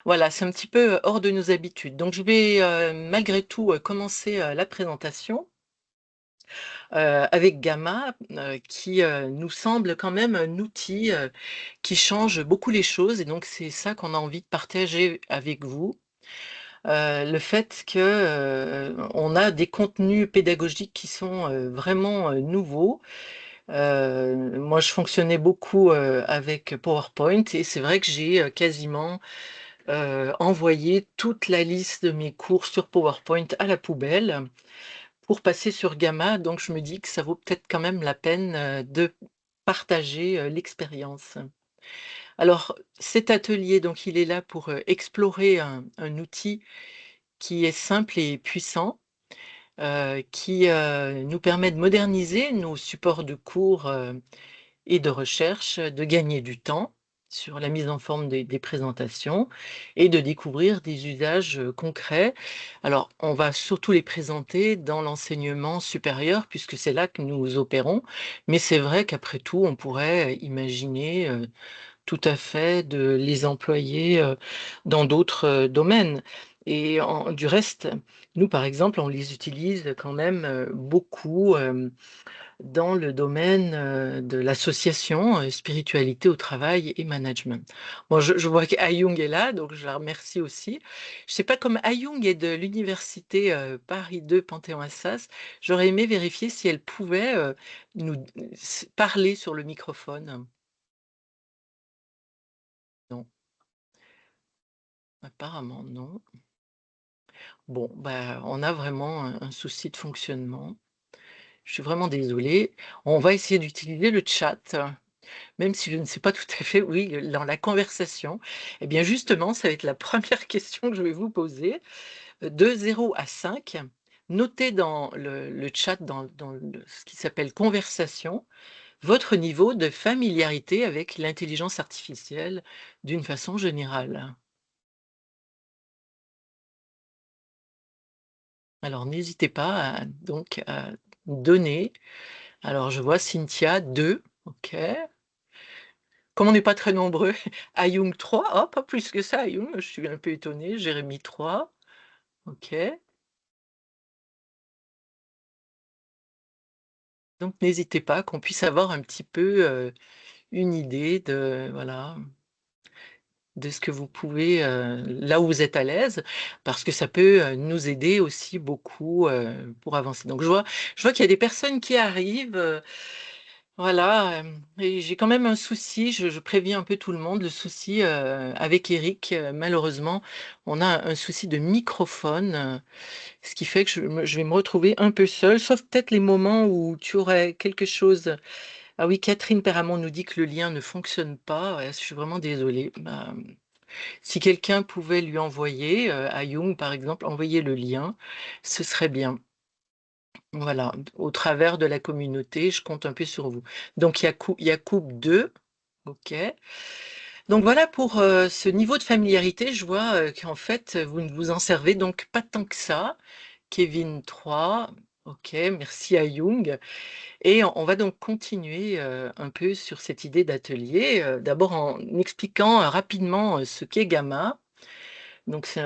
Voilà, c'est un petit peu, hors de nos habitudes. Donc je vais, malgré tout, commencer, la présentation, avec Gamma, qui, nous semble quand même un outil, qui change beaucoup les choses et donc c'est ça qu'on a envie de partager avec vous. Le fait que, on a des contenus pédagogiques qui sont, vraiment, nouveaux. Moi je fonctionnais beaucoup, avec PowerPoint et c'est vrai que j'ai, quasiment envoyer toute la liste de mes cours sur PowerPoint à la poubelle pour passer sur Gamma. Donc je me dis que ça vaut peut-être quand même la peine, de partager, l'expérience. Alors cet atelier, donc il est là pour, explorer un outil qui est simple et puissant, qui, nous permet de moderniser nos supports de cours, et de recherche, de gagner du temps sur la mise en forme des présentations et de découvrir des usages, concrets. Alors, on va surtout les présenter dans l'enseignement supérieur puisque c'est là que nous opérons, mais c'est vrai qu'après tout, on pourrait imaginer, tout à fait de les employer, dans d'autres, domaines et du reste, nous, par exemple, on les utilise quand même, beaucoup, dans le domaine, de l'association, spiritualité au travail et management. Bon, je vois qu'Ayung est là, donc je la remercie aussi. Je sais pas, comme Ayung est de l'université, Paris 2 Panthéon-Assas, j'aurais aimé vérifier si elle pouvait, nous parler sur le microphone. Non, apparemment non. Bon, bah, on a vraiment un souci de fonctionnement. Je suis vraiment désolée. On va essayer d'utiliser le chat. Même si je ne sais pas tout à fait, oui, dans la conversation, eh bien, justement, ça va être la première question que je vais vous poser. De 0 à 5, notez dans le chat, dans ce qui s'appelle conversation, votre niveau de familiarité avec l'intelligence artificielle d'une façon générale. Alors, n'hésitez pas à donner. Alors, je vois Cynthia 2, OK. Comme on n'est pas très nombreux, Ayung 3, oh, pas plus que ça, Ayung, je suis un peu étonnée. Jérémy 3, OK. Donc n'hésitez pas, qu'on puisse avoir un petit peu, une idée de voilà, de ce que vous pouvez, là où vous êtes à l'aise, parce que ça peut, nous aider aussi beaucoup, pour avancer. Donc je vois qu'il y a des personnes qui arrivent. Voilà, et j'ai quand même un souci, je préviens un peu tout le monde, le souci, avec Eric, malheureusement, on a un souci de microphone, ce qui fait que je vais me retrouver un peu seule, sauf peut-être les moments où tu aurais quelque chose. Ah oui, Catherine Perramon nous dit que le lien ne fonctionne pas, ouais, je suis vraiment désolée. Bah, si quelqu'un pouvait lui envoyer, à Young par exemple, envoyer le lien, ce serait bien. Voilà, au travers de la communauté, je compte un peu sur vous. Donc Yacoub 2, OK. Donc voilà pour, ce niveau de familiarité, je vois, qu'en fait, vous ne vous en servez donc pas tant que ça. Kevin 3, OK, merci à Young et on va donc continuer, un peu sur cette idée d'atelier, d'abord en expliquant, rapidement, ce qu'est Gamma. Donc c'est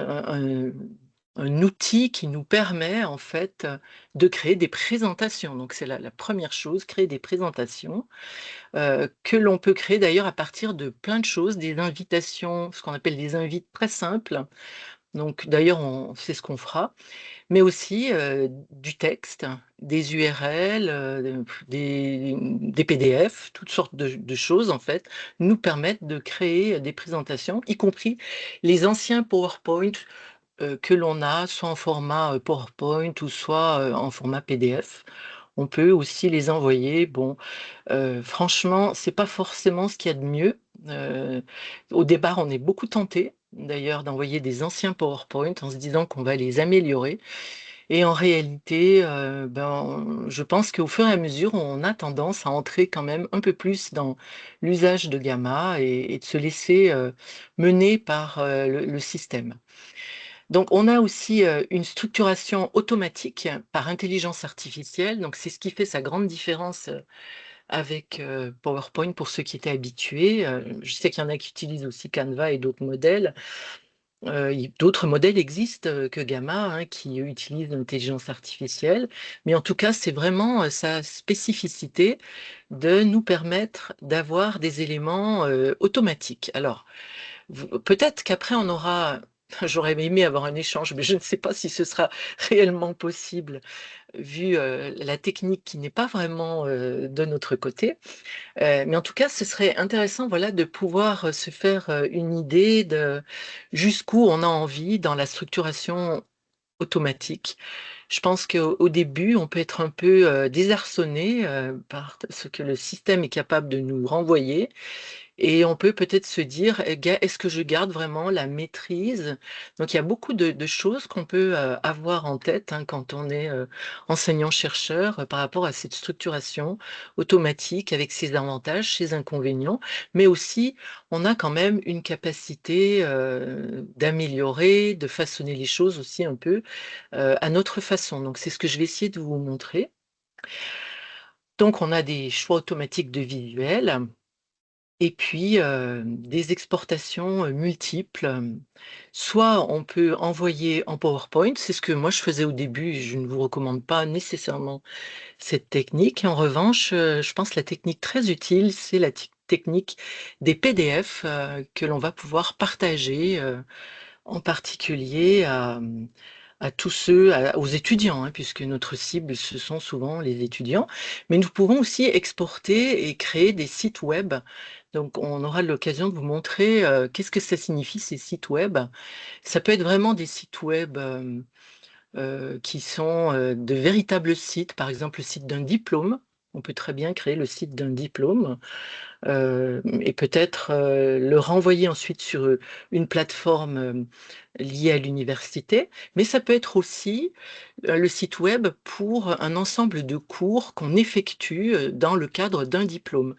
un outil qui nous permet en fait, de créer des présentations. Donc c'est la 1re chose, créer des présentations, que l'on peut créer d'ailleurs à partir de plein de choses, des invitations, ce qu'on appelle des invites très simples. Donc d'ailleurs on c'est ce qu'on fera, mais aussi, du texte, des URL, des PDF, toutes sortes de choses en fait, nous permettent de créer des présentations, y compris les anciens PowerPoint, que l'on a soit en format, PowerPoint ou soit, en format PDF. On peut aussi les envoyer. Bon, franchement, c'est pas forcément ce qu'il y a de mieux. Heu, Au départ, on est beaucoup tentés, d'ailleurs, d'envoyer des anciens PowerPoint en se disant qu'on va les améliorer et en réalité, ben, je pense qu'au fur et à mesure, on a tendance à entrer quand même un peu plus dans l'usage de Gamma et de se laisser, mener par, le système. Donc on a aussi, une structuration automatique par intelligence artificielle, donc c'est ce qui fait sa grande différence, avec, PowerPoint pour ceux qui étaient habitués. Je sais qu'il y en a qui utilisent aussi Canva et d'autres modèles. D'autres modèles existent, que Gamma, hein, qui utilisent l'intelligence artificielle, mais en tout cas, c'est vraiment, sa spécificité de nous permettre d'avoir des éléments, automatiques. Alors, vous peut-être qu'après on aura j'aurais aimé avoir un échange, mais je ne sais pas si ce sera réellement possible vu, la technique qui n'est pas vraiment, de notre côté. Mais en tout cas, ce serait intéressant, voilà, de pouvoir, se faire, une idée de jusqu'où on a envie dans la structuration automatique. Je pense qu'au début, on peut être un peu, désarçonné, par ce que le système est capable de nous renvoyer et on peut peut-être se dire: ga est-ce que je garde vraiment la maîtrise?» Donc il y a beaucoup de choses qu'on peut, avoir en tête, hein, quand on est, enseignant-chercheur, par rapport à cette structuration automatique avec ses avantages, ses inconvénients. Mais aussi, on a quand même une capacité, d'améliorer, de façonner les choses aussi un peu, à notre façon. Donc c'est ce que je vais essayer de vous montrer. Donc on a des choix automatiques de visuels. Et puis, des exportations, multiples, soit on peut envoyer en PowerPoint, c'est ce que moi je faisais au début et je ne vous recommande pas nécessairement cette technique. En revanche, je pense la technique très utile, c'est la technique des PDF, que l'on va pouvoir partager, en particulier à tous ceux aux étudiants, hein, puisque notre cible, ce sont souvent les étudiants. Mais nous pouvons aussi exporter et créer des sites web. Donc on aura l'occasion de vous montrer, qu'est-ce que ça signifie ces sites web. Ça peut être vraiment des sites web, qui sont, de véritables sites, par exemple le site d'un diplôme. On peut très bien créer le site d'un diplôme. Et peut-être, le renvoyer ensuite sur, une plateforme, liée à l'université. Mais ça peut être aussi, le site web pour un ensemble de cours qu'on effectue, dans le cadre d'un diplôme.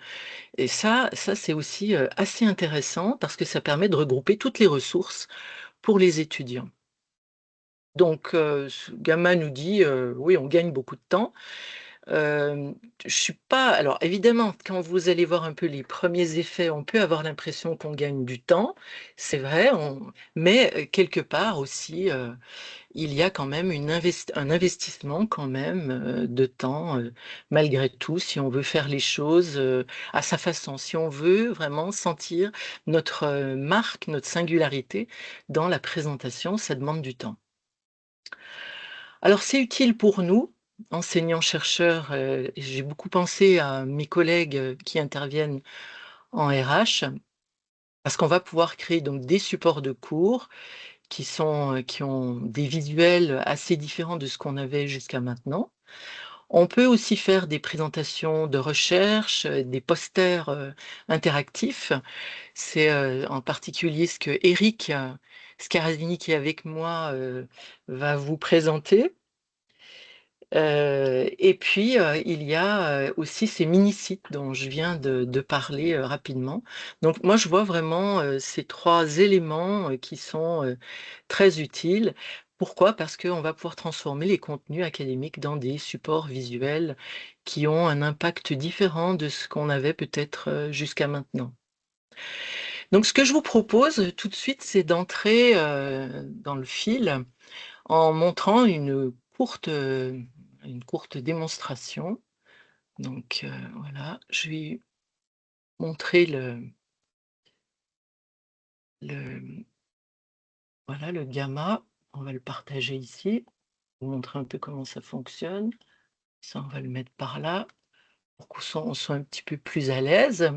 Et ça c'est aussi, assez intéressant parce que ça permet de regrouper toutes les ressources pour les étudiants. Donc, ce Gamma nous dit, oui, on gagne beaucoup de temps. Hem, je suis pas alors évidemment, quand vous allez voir un peu les premiers effets, on peut avoir l'impression qu'on gagne du temps, c'est vrai, mais quelque part aussi, il y a quand même un investissement quand même, de temps, malgré tout, si on veut faire les choses, à sa façon. Si on veut vraiment sentir notre, marque, notre singularité dans la présentation, ça demande du temps. Alors c'est utile pour nous, enseignants-chercheurs, et j'ai beaucoup pensé à mes collègues, qui interviennent en RH, parce qu'on va pouvoir créer donc des supports de cours qui ont des visuels assez différents de ce qu'on avait jusqu'à maintenant. On peut aussi faire des présentations de recherche, des posters, interactifs. C'est, en particulier ce que Éric, Scarazini qui est avec moi, va vous présenter. Et puis, il y a, aussi ces mini-sites dont je viens de parler, rapidement. Donc moi, je vois vraiment, ces 3 éléments, qui sont, très utiles. Pourquoi? Parce qu'on va pouvoir transformer les contenus académiques dans des supports visuels qui ont un impact différent de ce qu'on avait peut-être, jusqu'à maintenant. Donc ce que je vous propose, tout de suite, c'est d'entrer, dans le fil en montrant une courte démonstration. Donc, voilà, je vais montrer le voilà le gamma. On va le partager ici, vous montrer un peu comment ça fonctionne. Ça, on va le mettre par là pour qu'on soit un petit peu plus à l'aise.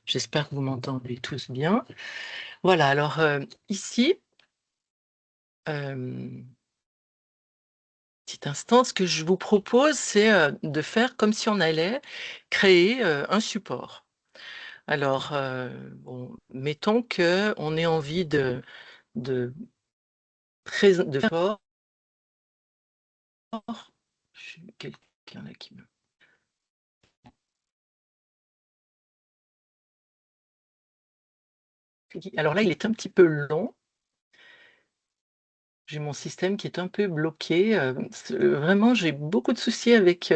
J'espère que vous m'entendez tous bien. Voilà, alors, ici, hem, petit instant, ce que je vous propose, c'est, de faire comme si on allait créer, un support. Alors, bon, mettons qu'on ait envie de de fort. J'ai quelqu'un là qui me alors là, il est un petit peu long. J'ai mon système qui est un peu bloqué, vraiment, j'ai beaucoup de soucis avec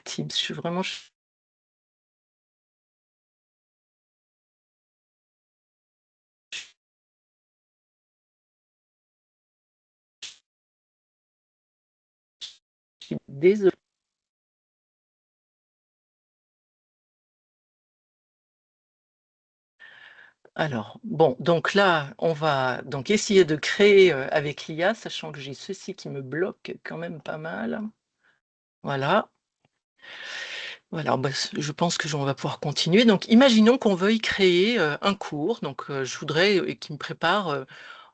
Teams. Je suis vraiment Je suis désolée. Alors, bon, donc là, on va donc essayer de créer, avec l'IA, sachant que j'ai ceci qui me bloque quand même pas mal. Voilà. Voilà, bah, je pense que on va pouvoir continuer. Donc imaginons qu'on veuille créer, un cours. Donc, je voudrais, qu'il me prépare,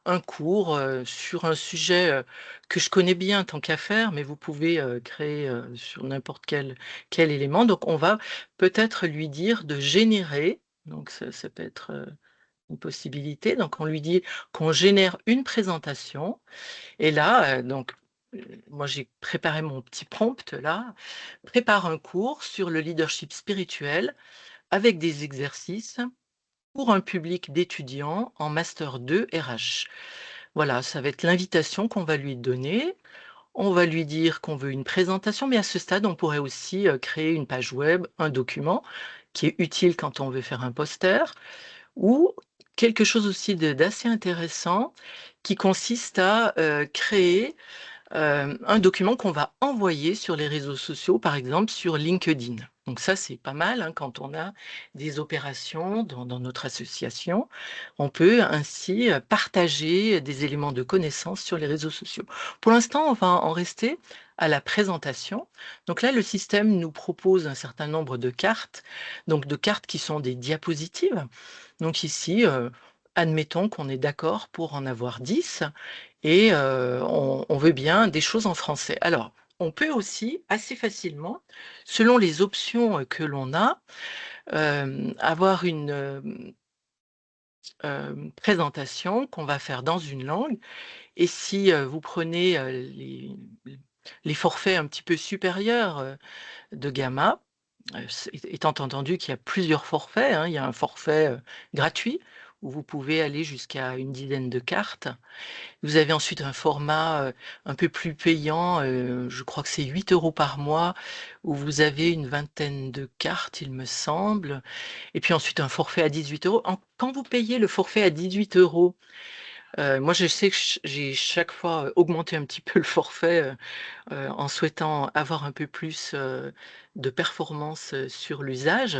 un cours, sur un sujet, que je connais bien tant qu'à faire, mais vous pouvez, créer, sur n'importe quel élément. Donc on va peut-être lui dire de générer, donc ça peut être, une possibilité. Donc on lui dit qu'on génère une présentation et là, moi j'ai préparé mon petit prompt là: «Prépare un cours sur le leadership spirituel avec des exercices pour un public d'étudiants en master 2 RH». Voilà, ça va être l'invitation qu'on va lui donner. On va lui dire qu'on veut une présentation, mais à ce stade, on pourrait aussi, créer une page web, un document qui est utile quand on veut faire un poster ou quelque chose aussi d'assez intéressant qui consiste à, créer un document qu'on va envoyer sur les réseaux sociaux, par exemple sur LinkedIn. Donc ça, c'est pas mal, hein, quand on a des opérations dans notre association. On peut ainsi, partager des éléments de connaissance sur les réseaux sociaux. Pour l'instant, on va en rester à la présentation. Donc là, le système nous propose un certain nombre de cartes, donc de cartes qui sont des diapositives. Donc ici, admettons qu'on est d'accord pour en avoir 10 et on veut bien des choses en français. Alors, on peut aussi assez facilement, selon les options, que l'on a, avoir une, présentation qu'on va faire dans une langue et si, vous prenez, les forfaits un petit peu supérieurs, de Gamma, c étant entendu qu'il y a plusieurs forfaits, hein. Il y a un forfait, gratuit où vous pouvez aller jusqu'à une dizaine de cartes. Vous avez ensuite un format, un peu plus payant, je crois que c'est 8 € par mois, où vous avez une vingtaine de cartes, il me semble. Et puis ensuite un forfait à 18 €. Quand vous payez le forfait à 18 €, moi je sais que j'ai chaque fois, augmenté un petit peu le forfait, en souhaitant avoir un peu plus, de performance, sur l'usage.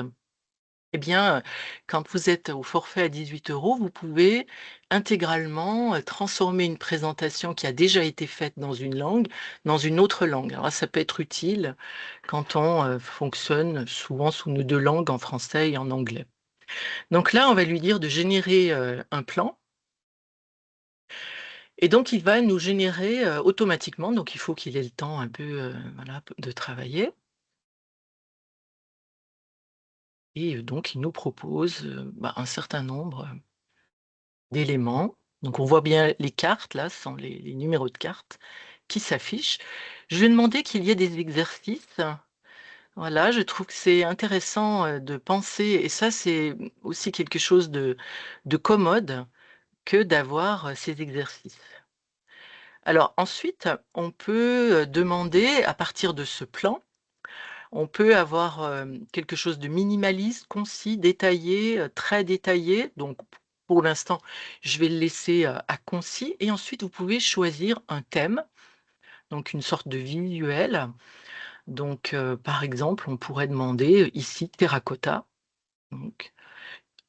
Eh bien, quand vous êtes au forfait à 18 €, vous pouvez intégralement, transformer une présentation qui a déjà été faite dans une langue, dans une autre langue. Alors là, ça peut être utile quand on, fonctionne souvent sous nos 2 langues, en français et en anglais. Donc là, on va lui dire de générer, un plan et donc il va nous générer, automatiquement, donc il faut qu'il ait le temps un peu, voilà, de travailler et donc il nous propose, bah, un certain nombre d'éléments. Donc on voit bien les cartes là, ce sont les numéros de cartes qui s'affichent. Je lui ai demandé qu'il y ait des exercices. Voilà, je trouve que c'est intéressant, de penser et ça c'est, aussi quelque chose de commode que d'avoir, ces exercices. Alors ensuite, on peut, demander à partir de ce plan, on peut avoir, quelque chose de minimaliste, concis, détaillé, très détaillé. Donc pour l'instant, je vais le laisser, à concis et ensuite vous pouvez choisir un thème, donc une sorte de visuel. Donc, par exemple, on pourrait demander, ici terracotta. Donc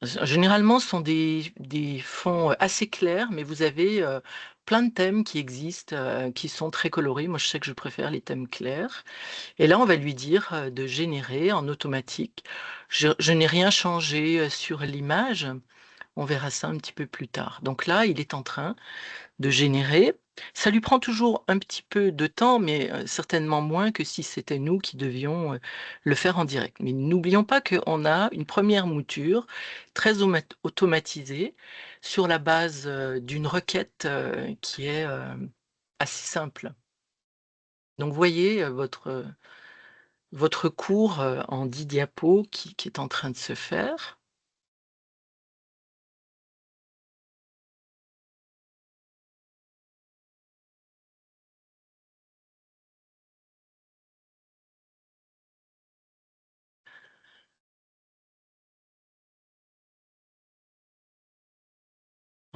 généralement, ce sont des fonds, assez clairs, mais vous avez, plein de thèmes qui existent, qui sont très colorés. Moi, je sais que je préfère les thèmes clairs. Et là, on va lui dire, de générer en automatique. Je n'ai rien changé, sur l'image. On verra ça un petit peu plus tard. Donc là, il est en train de générer. Ça lui prend toujours un petit peu de temps, mais, certainement moins que si c'était nous qui devions, le faire en direct. Mais n'oublions pas qu'on a une première mouture très automatisée sur la base, d'une requête, qui est, assez simple. Donc voyez, votre cours, en 10 diapos qui est en train de se faire.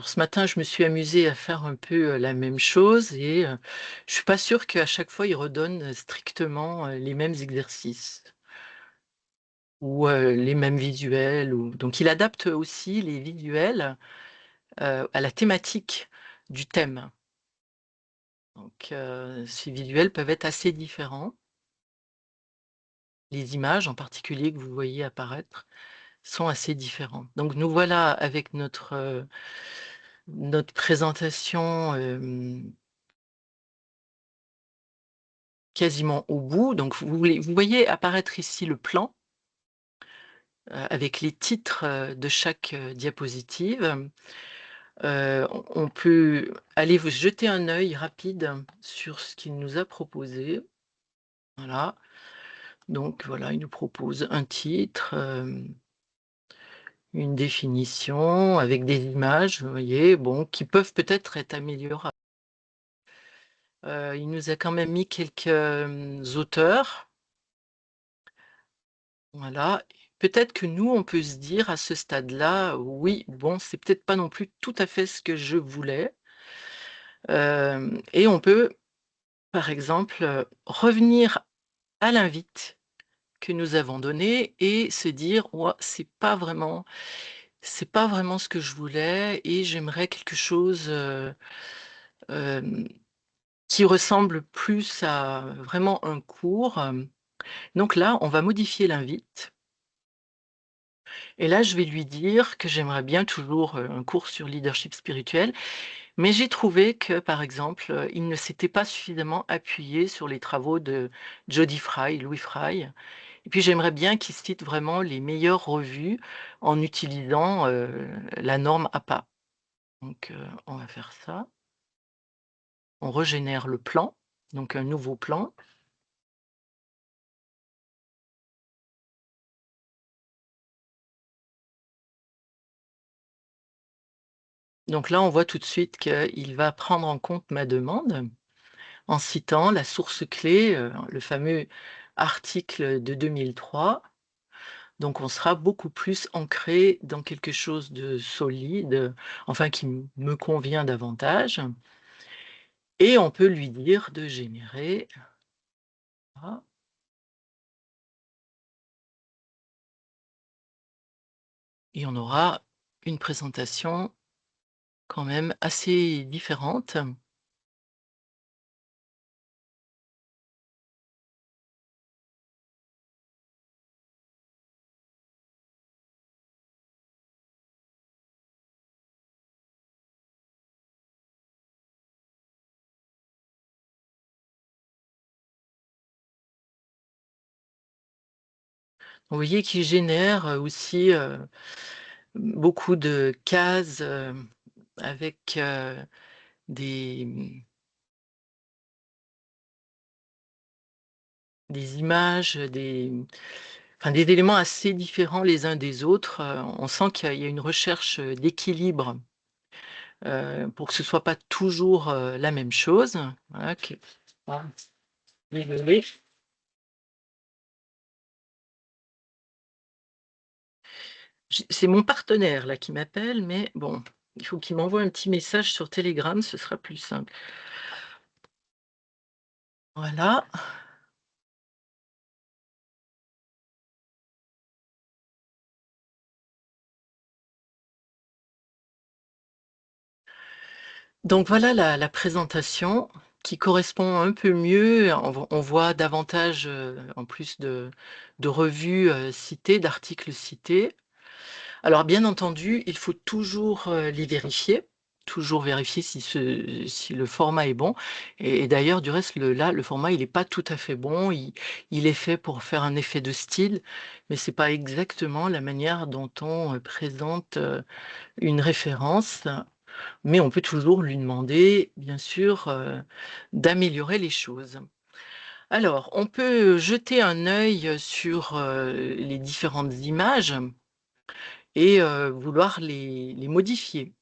Alors ce matin, je me suis amusée à faire un peu, la même chose et je suis pas sûre qu'à chaque fois il redonne, strictement, les mêmes exercices ou, les mêmes visuels ou donc il adapte aussi les visuels, à la thématique du thème. Donc, ces visuels peuvent être assez différents. Les images en particulier que vous voyez apparaître sont assez différentes. Donc nous voilà avec notre présentation, quasiment au bout. Donc vous voyez apparaître ici le plan, avec les titres, de chaque, diapositive. On peut aller vous jeter un œil rapide sur ce qu'il nous a proposé. Voilà, donc voilà, il nous propose un titre, une définition avec des images, vous voyez? Bon, qui peuvent peut-être être améliorables. Il nous a quand même mis quelques, auteurs, voilà. Peut-être que nous, on peut se dire à ce stade-là: «Oui, bon, c'est peut-être pas non plus tout à fait ce que je voulais». Et on peut, par exemple, revenir à l'invite que nous avons donné et se dire: «Ouah, c'est pas vraiment ce que je voulais et j'aimerais quelque chose, hem, qui ressemble plus à vraiment un cours». Donc là, on va modifier l'invite et là, je vais lui dire que j'aimerais bien toujours, un cours sur leadership spirituel, mais j'ai trouvé que, par exemple, il ne s'était pas suffisamment appuyé sur les travaux de Jody Fry, Louis Fry et puis j'aimerais bien qu'il cite vraiment les meilleures revues en utilisant, la norme APA. Donc, on va faire ça. On régénère le plan, donc un nouveau plan. Donc là, on voit tout de suite qu'il va prendre en compte ma demande en citant la source clé, le fameux article de 2003. Donc on sera beaucoup plus ancré dans quelque chose de solide, enfin qui me convient davantage et on peut lui dire de générer ah et on aura une présentation quand même assez différente. Vous voyez qu'il génère, aussi, beaucoup de cases, avec, des, des images, enfin des éléments assez différents les uns des autres, on sent qu'il y a une recherche, d'équilibre, pour que ce soit pas toujours, la même chose. Voilà que ah, désolée. C'est mon partenaire là qui m'appelle, mais bon, il faut qu'il m'envoie un petit message sur Telegram, ce sera plus simple. Voilà. Donc voilà la présentation qui correspond un peu mieux. On voit davantage, en plus de revues, citées, d'articles cités. Alors bien entendu, il faut toujours, les vérifier, toujours vérifier si le format est bon et d'ailleurs du reste le format il est pas tout à fait bon. Il est fait pour faire un effet de style, mais c'est pas exactement la manière dont on, présente, une référence. Mais on peut toujours lui demander, bien sûr, d'améliorer les choses. Alors, on peut jeter un œil sur, les différentes images et vouloir les modifier.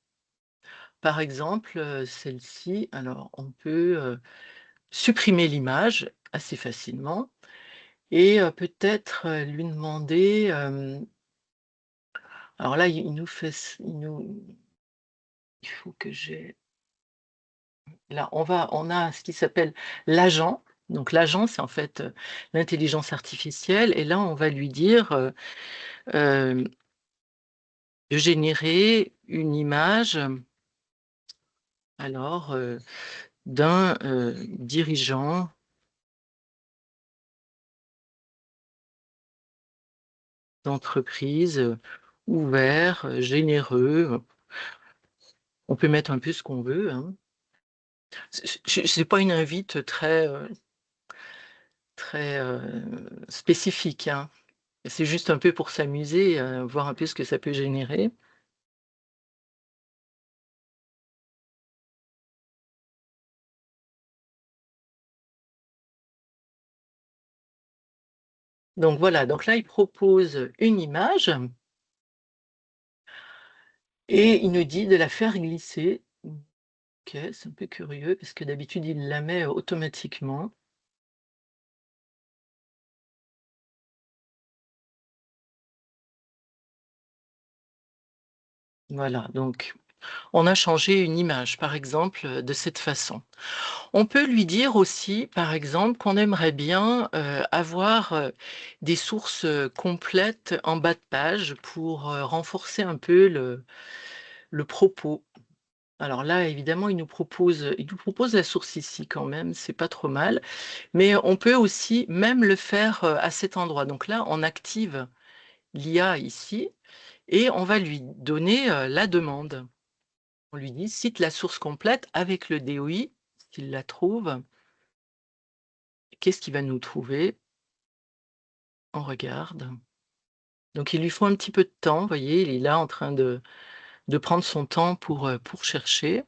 Par exemple, celle-ci, alors on peut, supprimer l'image assez facilement et peut-être, lui demander, alors là, il nous fait il faut que j'ai là, on a ce qui s'appelle l'agent. Donc l'agent, c'est en fait, l'intelligence artificielle et là, on va lui dire, hem, de générer une image, alors, d'un, dirigeant d'entreprise, ouvert, généreux. On peut mettre un peu ce qu'on veut, hein. C'est pas une invite très, très, spécifique, hein. C'est juste un peu pour s'amuser, voir un peu ce que ça peut générer. Donc voilà, donc là, il propose une image et il nous dit de la faire glisser. OK, c'est un peu curieux parce que d'habitude, il la met automatiquement. Voilà, donc on a changé une image, par exemple, de cette façon. On peut lui dire aussi, par exemple, qu'on aimerait bien, avoir, des sources, complètes en bas de page pour, renforcer un peu le propos. Alors là, évidemment, il nous propose la source ici quand même, c'est pas trop mal, mais on peut aussi même le faire, à cet endroit. Donc là, on active l'IA ici et on va lui donner, la demande. On lui dit: «Cite la source complète avec le DOI», s'il la trouve. Qu'est-ce qu'il va nous trouver? On regarde. Donc il lui faut un petit peu de temps, vous voyez? Il est là en train de prendre son temps pour chercher.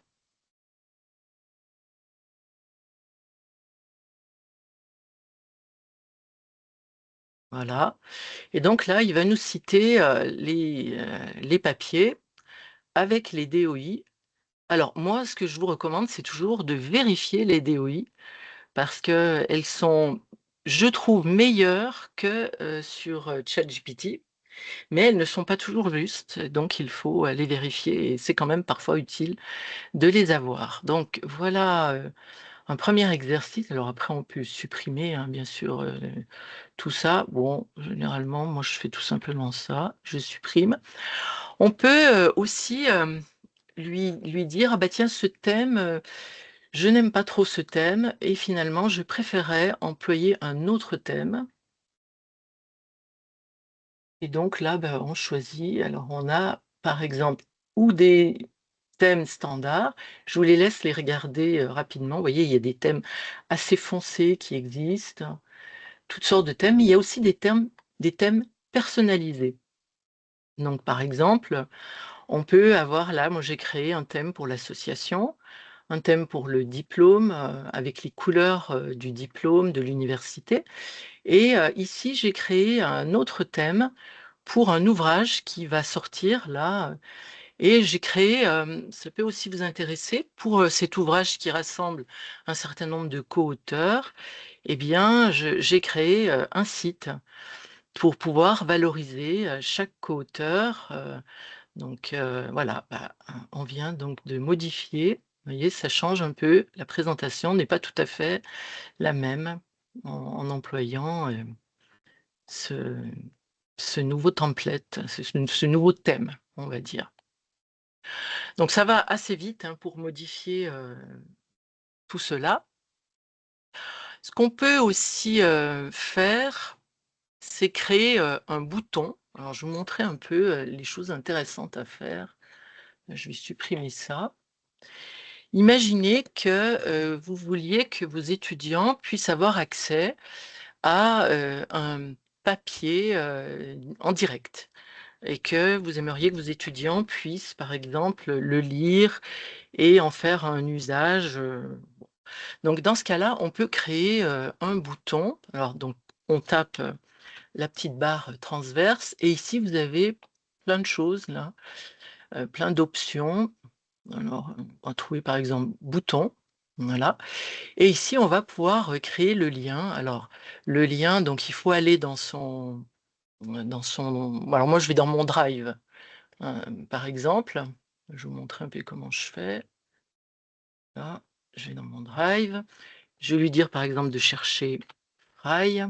Voilà et donc là, il va nous citer, les papiers avec les DOI. Alors moi, ce que je vous recommande, c'est toujours de vérifier les DOI parce qu'elles sont, je trouve, meilleures que, sur, ChatGPT, mais elles ne sont pas toujours justes, donc il faut, les vérifier et c'est quand même parfois utile de les avoir. Donc voilà, un premier exercice. Alors après on peut supprimer, hein, bien sûr, tout ça. Bon, généralement, moi je fais tout simplement ça, je supprime. On peut, aussi, lui dire: «Ah bah tiens ce thème, je n'aime pas trop ce thème et finalement je préférerais employer un autre thème» et donc là, bah, on choisit. Alors on a, par exemple, ou des thèmes standards. Je vous les laisse les regarder, rapidement. Vous voyez, il y a des thèmes assez foncés qui existent, toutes sortes de thèmes. Il y a aussi des thèmes personnalisés. Donc par exemple, on peut avoir là, moi j'ai créé un thème pour l'association, un thème pour le diplôme, avec les couleurs, du diplôme de l'université et ici j'ai créé un autre thème pour un ouvrage qui va sortir là, et j'ai créé, ça peut aussi vous intéresser, pour, cet ouvrage qui rassemble un certain nombre de co-auteurs, eh bien j'ai créé, un site pour pouvoir valoriser, chaque co-auteur, donc voilà, bah, on vient donc de modifier. Vous voyez, ça change un peu, la présentation n'est pas tout à fait la même en employant, ce ce nouveau template, ce nouveau thème, on va dire. Donc ça va assez vite, hein, pour modifier, tout cela. Ce qu'on peut aussi, faire, c'est créer, un bouton. Alors je vais vous montrer un peu, les choses intéressantes à faire. Je vais supprimer ça. Imaginez que, vous vouliez que vos étudiants puissent avoir accès à, un papier, en direct et que vous aimeriez que vos étudiants puissent, par exemple, le lire et en faire un usage, donc dans ce cas-là, on peut créer, un bouton. Alors donc on tape, la petite barre, transverse et ici vous avez plein de choses là, plein d'options. Alors, on va trouver par exemple bouton, voilà et ici on va pouvoir, créer le lien. Alors le lien, donc il faut aller dans son alors moi je vais dans mon drive, par exemple. Je vais vous montrer un peu comment je fais. Là, je vais dans mon drive. Je vais lui dire, par exemple, de chercher Braille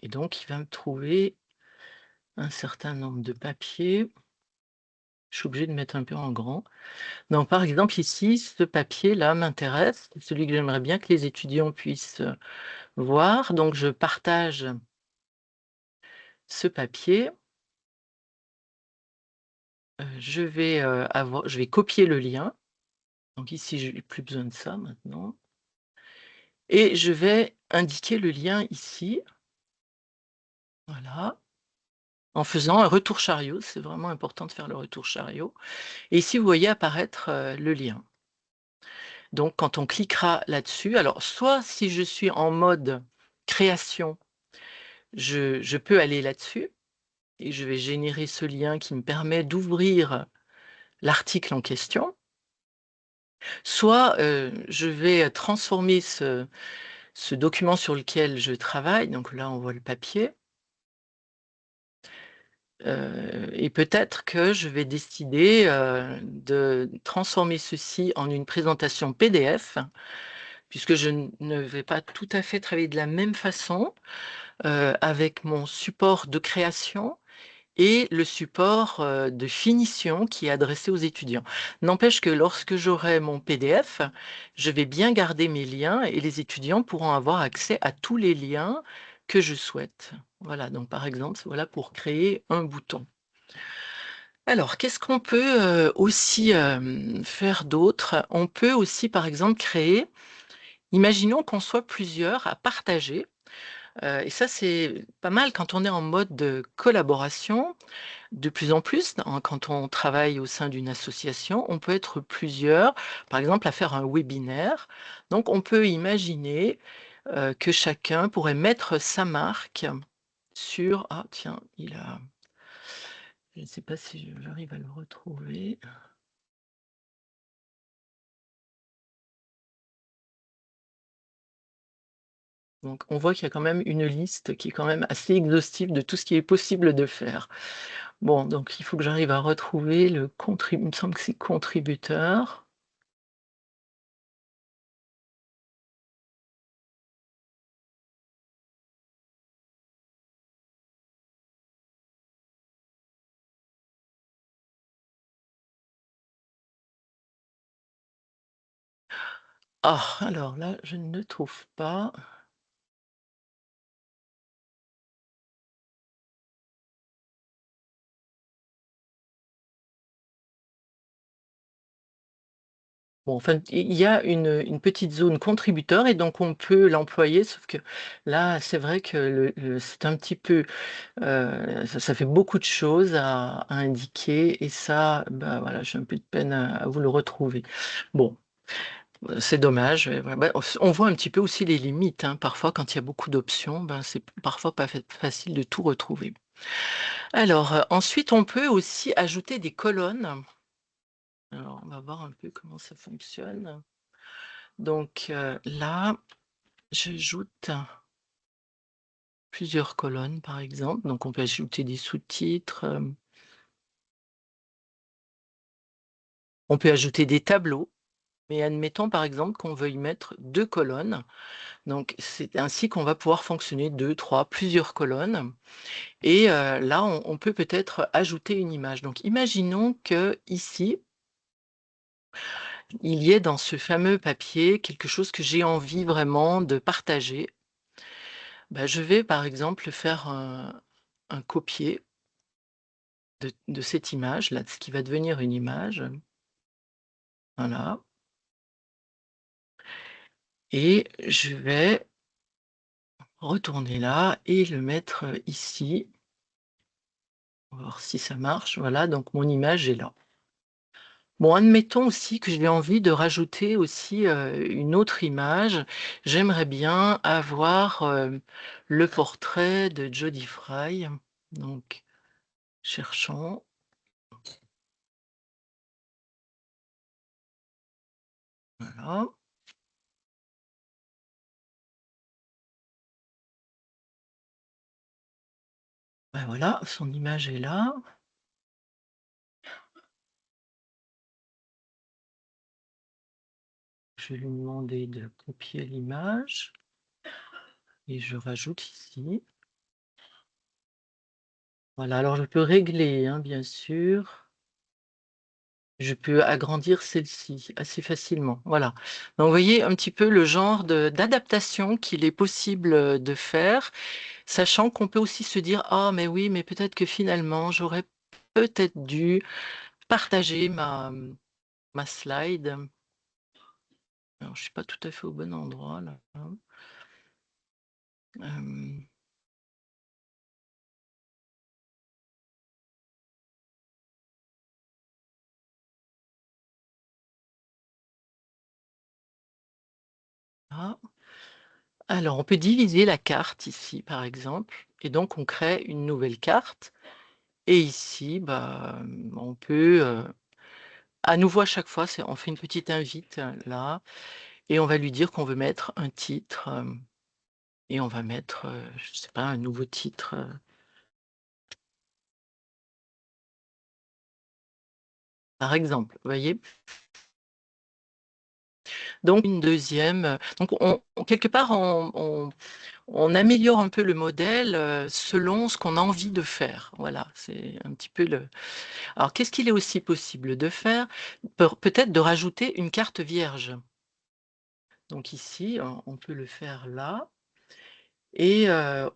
et donc il va me trouver un certain nombre de papiers. Je suis obligée de mettre un peu en grand. Donc par exemple ici, ce papier-là m'intéresse, c'est celui que j'aimerais bien que les étudiants puissent, voir. Donc je partage ce papier. Je vais copier le lien. Donc ici, je n'ai plus besoin de ça maintenant et je vais indiquer le lien ici, voilà, en faisant un retour chariot. C'est vraiment important de faire le retour chariot et ici, vous voyez apparaître, le lien. Donc quand on cliquera là-dessus, alors soit si je suis en mode création, je peux aller là-dessus et je vais générer ce lien qui me permet d'ouvrir l'article en question. Soit, je vais transformer ce document sur lequel je travaille, donc là on voit le papier, et peut-être que je vais décider, de transformer ceci en une présentation PDF, puisque je ne vais pas tout à fait travailler de la même façon, avec mon support de création et le support, de finition qui est adressé aux étudiants. N'empêche que lorsque j'aurai mon PDF, je vais bien garder mes liens et les étudiants pourront avoir accès à tous les liens que je souhaite. Voilà, donc par exemple, voilà pour créer un bouton. Alors, qu'est-ce qu'on peut, aussi, faire d'autre? On peut aussi, par exemple, créer imaginons qu'on soit plusieurs à partager, et ça, c'est pas mal quand on est en mode de collaboration. De plus en plus, quand on travaille au sein d'une association, on peut être plusieurs, par exemple, à faire un webinaire. Donc, on peut imaginer que chacun pourrait mettre sa marque sur... Ah, tiens, je ne sais pas si j'arrive à le retrouver. Donc, on voit qu'il y a quand même une liste qui est quand même assez exhaustive de tout ce qui est possible de faire. Bon, donc il faut que j'arrive à retrouver le contrib il me semble que c'est contributeur. Ah, alors là, je ne le trouve pas. Bon, enfin, il y a une petite zone contributeur et donc on peut l'employer, sauf que là, c'est vrai que le c'est un petit peu, ça fait beaucoup de choses à indiquer et ça, bah, voilà, j'ai un peu de peine à vous le retrouver. Bon, c'est dommage, ouais, bah, on voit un petit peu aussi les limites, hein. Parfois, quand il y a beaucoup d'options, ben, c'est parfois pas facile de tout retrouver. Alors, ensuite, on peut aussi ajouter des colonnes. Alors, on va voir un peu comment ça fonctionne. Donc, là, j'ajoute plusieurs colonnes, par exemple. Donc, on peut ajouter des sous-titres, on peut ajouter des tableaux. Mais admettons, par exemple, qu'on veuille mettre 2 colonnes. Donc, c'est ainsi qu'on va pouvoir fonctionner 2, 3, plusieurs colonnes et là, on peut peut-être ajouter une image. Donc, imaginons qu'ici, il y ait dans ce fameux papier quelque chose que j'ai envie vraiment de partager. Bah, je vais, par exemple, faire un copier de cette image-là, de ce qui va devenir une image. Voilà et je vais retourner là et le mettre, ici. On va voir si ça marche. Voilà, donc mon image est là. Bon, admettons aussi que j'ai envie de rajouter aussi, une autre image. J'aimerais bien avoir, le portrait de Jodie Fry. Donc cherchons, voilà. Ben voilà, son image est là. Je vais lui demander de copier l'image et je rajoute ici. Voilà, alors je peux régler, hein, bien sûr. Je peux agrandir celle-ci assez facilement, voilà. Donc vous voyez un petit peu le genre d'adaptation qu'il est possible, de faire, sachant qu'on peut aussi se dire: «Ah mais oui, mais peut-être que finalement j'aurais peut-être dû partager ma slide». Alors je suis pas tout à fait au bon endroit là, hein. Hem, ah, alors on peut diviser la carte ici par exemple et donc on crée une nouvelle carte et ici, bah, on peut, à nouveau à chaque fois, c'est on fait une petite invite, là et on va lui dire qu'on veut mettre un titre, et on va mettre, je sais pas, un nouveau titre, par exemple, vous voyez? Donc une deuxième, donc quelque part on améliore un peu le modèle, selon ce qu'on a envie de faire. Voilà, c'est un petit peu le alors qu'est-ce qu'il est aussi possible de faire? Peut-être de rajouter une carte vierge. Donc ici, on peut le faire là et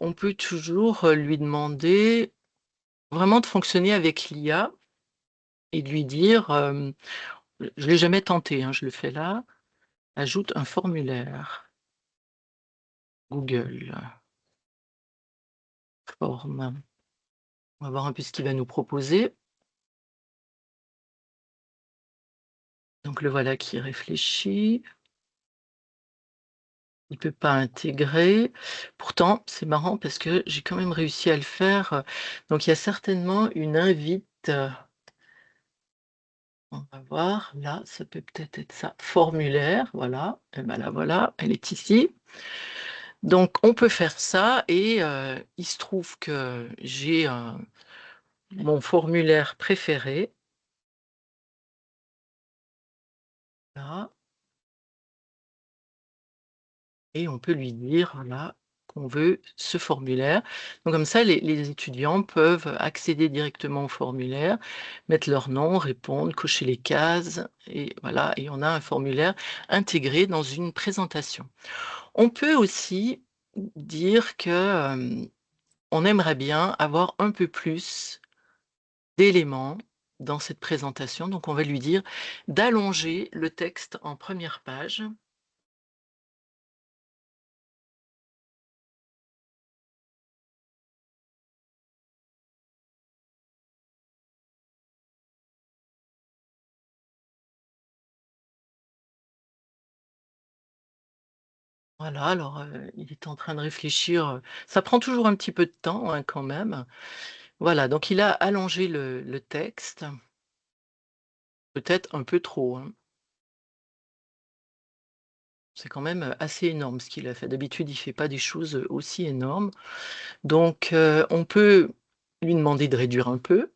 on peut toujours, lui demander vraiment de fonctionner avec l'IA et de lui dire, je l'ai jamais tenté, hein, je le fais là: «Ajoute un formulaire Google form». On va voir un peu ce qu'il va nous proposer. Donc le voilà qui réfléchit. Il peut pas intégrer. Pourtant, c'est marrant parce que j'ai quand même réussi à le faire, donc il y a certainement une invite, on va voir, là, ça peut peut-être être ça, formulaire, voilà, et ben la voilà, elle est ici. Donc on peut faire ça et il se trouve que j'ai mon formulaire préféré, là, et on peut lui dire, voilà, qu'on veut ce formulaire. Donc comme ça, les étudiants peuvent accéder directement au formulaire, mettre leur nom, répondre, cocher les cases et voilà, et on a un formulaire intégré dans une présentation. On peut aussi dire que, on aimerait bien avoir un peu plus d'éléments dans cette présentation, donc on va lui dire d'allonger le texte en première page. Voilà, alors, il est en train de réfléchir, ça prend toujours un petit peu de temps, hein, quand même. Voilà, donc il a allongé le texte, peut-être un peu trop, hein. C'est quand même, assez énorme ce qu'il a fait. D'habitude, il fait pas des choses, aussi énormes. Donc, on peut lui demander de réduire un peu.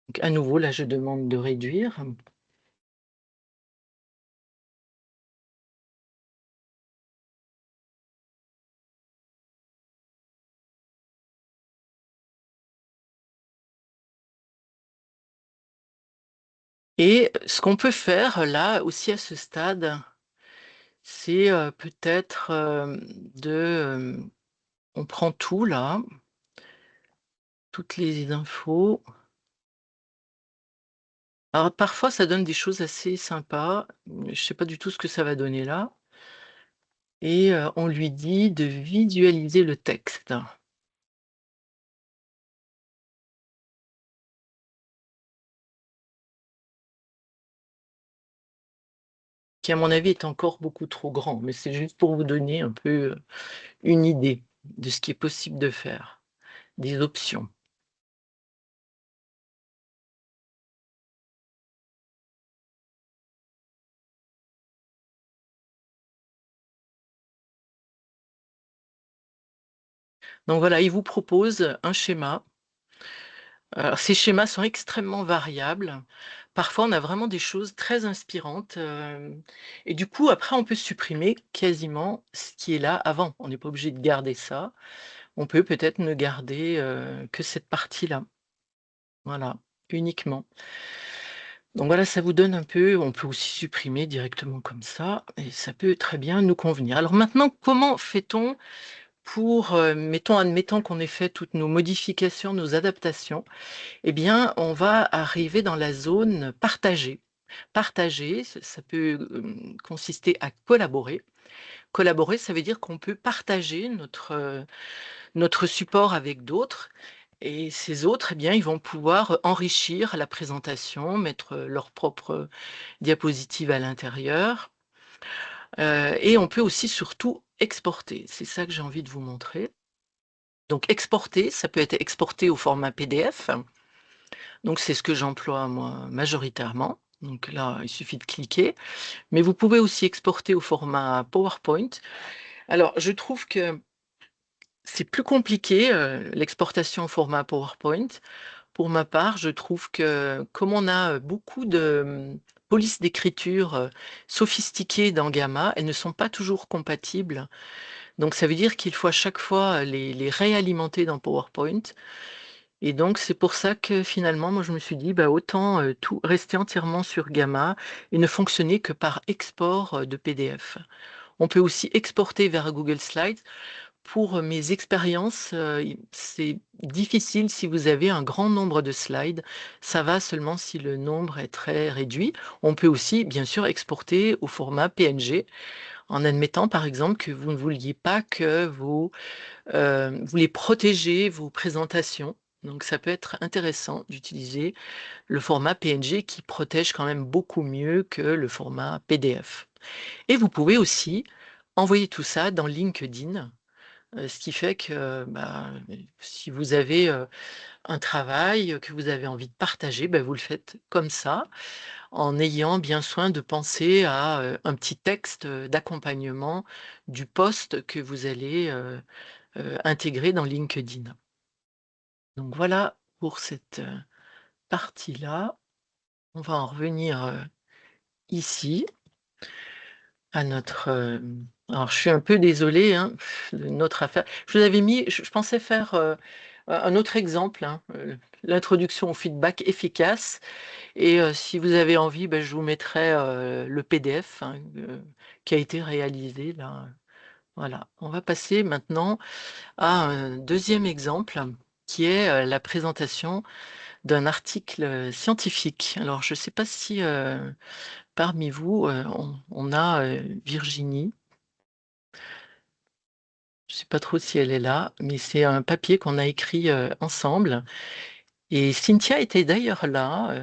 Donc à nouveau, là, je demande de réduire. Et ce qu'on peut faire là aussi à ce stade, c'est, peut-être, on prend tout là, toutes les infos. Alors parfois ça donne des choses assez sympas, mais je sais pas du tout ce que ça va donner là et on lui dit de visualiser le texte, qui à mon avis est encore beaucoup trop grand, mais c'est juste pour vous donner un peu, une idée de ce qui est possible de faire, des options. Donc voilà, il vous propose un schéma. Alors ces schémas sont extrêmement variables. Parfois, on a vraiment des choses très inspirantes, et du coup, après, on peut supprimer quasiment ce qui est là avant. On n'est pas obligé de garder ça. On peut peut-être ne garder, que cette partie-là. Voilà, uniquement. Donc voilà, ça vous donne un peu on peut aussi supprimer directement comme ça et ça peut très bien nous convenir. Alors maintenant, comment fait-on pour, admettons qu'on ait fait toutes nos modifications, nos adaptations, eh bien, on va arriver dans la zone partagée. Partager, ça peut, consister à collaborer. Collaborer, ça veut dire qu'on peut partager notre support avec d'autres et ces autres, eh bien, ils vont pouvoir enrichir la présentation, mettre, leurs propres diapositives à l'intérieur, et on peut aussi surtout exporter. C'est ça que j'ai envie de vous montrer. Donc exporter, ça peut être exporté au format PDF. Donc c'est ce que j'emploie moi majoritairement. Donc là, il suffit de cliquer. Mais vous pouvez aussi exporter au format PowerPoint. Alors je trouve que c'est plus compliqué, l'exportation au format PowerPoint. Pour ma part, je trouve que comme on a, beaucoup de, polices d'écriture, sophistiquées dans Gamma, elles ne sont pas toujours compatibles. Donc ça veut dire qu'il faut à chaque fois les réalimenter dans PowerPoint et donc c'est pour ça que finalement, moi je me suis dit: «Bah, autant, tout rester entièrement sur Gamma et ne fonctionner que par export, de PDF». On peut aussi exporter vers Google Slides. Pour mes expériences, c'est difficile si vous avez un grand nombre de slides. Ça va seulement si le nombre est très réduit. On peut aussi, bien sûr, exporter au format PNG, en admettant, par exemple, que vous ne vouliez pas que vous voulez protéger vos présentations. Donc ça peut être intéressant d'utiliser le format PNG qui protège quand même beaucoup mieux que le format PDF. Et vous pouvez aussi envoyer tout ça dans LinkedIn. Ce qui fait que, bah, si vous avez, un travail, que vous avez envie de partager, bah, vous le faites comme ça, en ayant bien soin de penser à, un petit texte, d'accompagnement du post que vous allez, intégrer dans LinkedIn. Donc voilà pour cette, partie-là. On va en revenir, ici à notre, alors je suis un peu désolée, hein, de notre affaire. Je vous avais mis je pensais faire, un autre exemple, hein, l'introduction au feedback efficace et si vous avez envie, bah, je vous mettrai, le PDF, hein, qui a été réalisé là, voilà. On va passer maintenant à un deuxième exemple qui est, la présentation d'un article, scientifique. Alors je ne sais pas si, parmi vous, on a, Virginie. Je ne sais pas trop si elle est là, mais c'est un papier qu'on a écrit, ensemble et Cynthia était d'ailleurs là,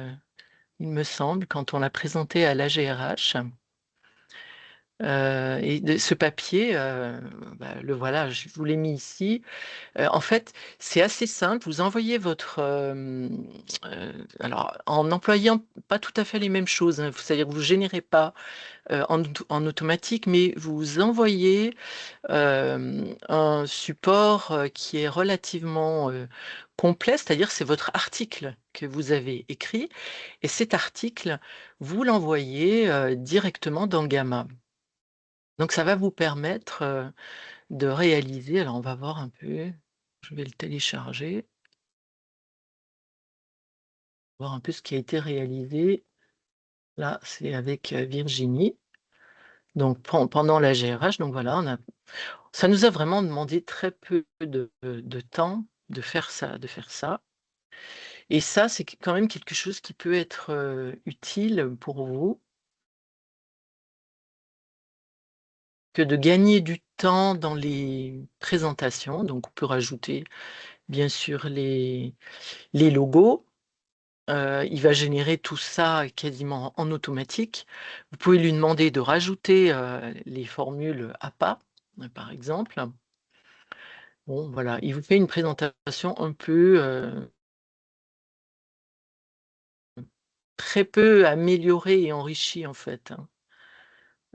il me semble, quand on l'a présenté à l'AGRH, et de ce papier, bah, le voilà, je vous l'ai mis ici. En fait, c'est assez simple, vous envoyez votre, alors en employant pas tout à fait les mêmes choses, hein, c'est-à-dire que vous générez pas, en automatique, mais vous envoyez un support, qui est relativement, complet, c'est-à-dire c'est votre article que vous avez écrit et cet article, vous l'envoyez, directement dans Gamma. Donc ça va vous permettre, de réaliser alors on va voir un peu, je vais le télécharger, voir un peu ce qui a été réalisé. Là, c'est avec, Virginie, donc pendant la GRH, donc voilà, ça nous a vraiment demandé très peu de temps de faire ça et ça, c'est quand même quelque chose qui peut être, utile pour vous, que de gagner du temps dans les présentations. Donc on peut rajouter bien sûr les logos, il va générer tout ça quasiment en automatique. Vous pouvez lui demander de rajouter, les formules APA, par exemple. Bon voilà, il vous fait une présentation un peu, très peu améliorée et enrichie en fait, hein.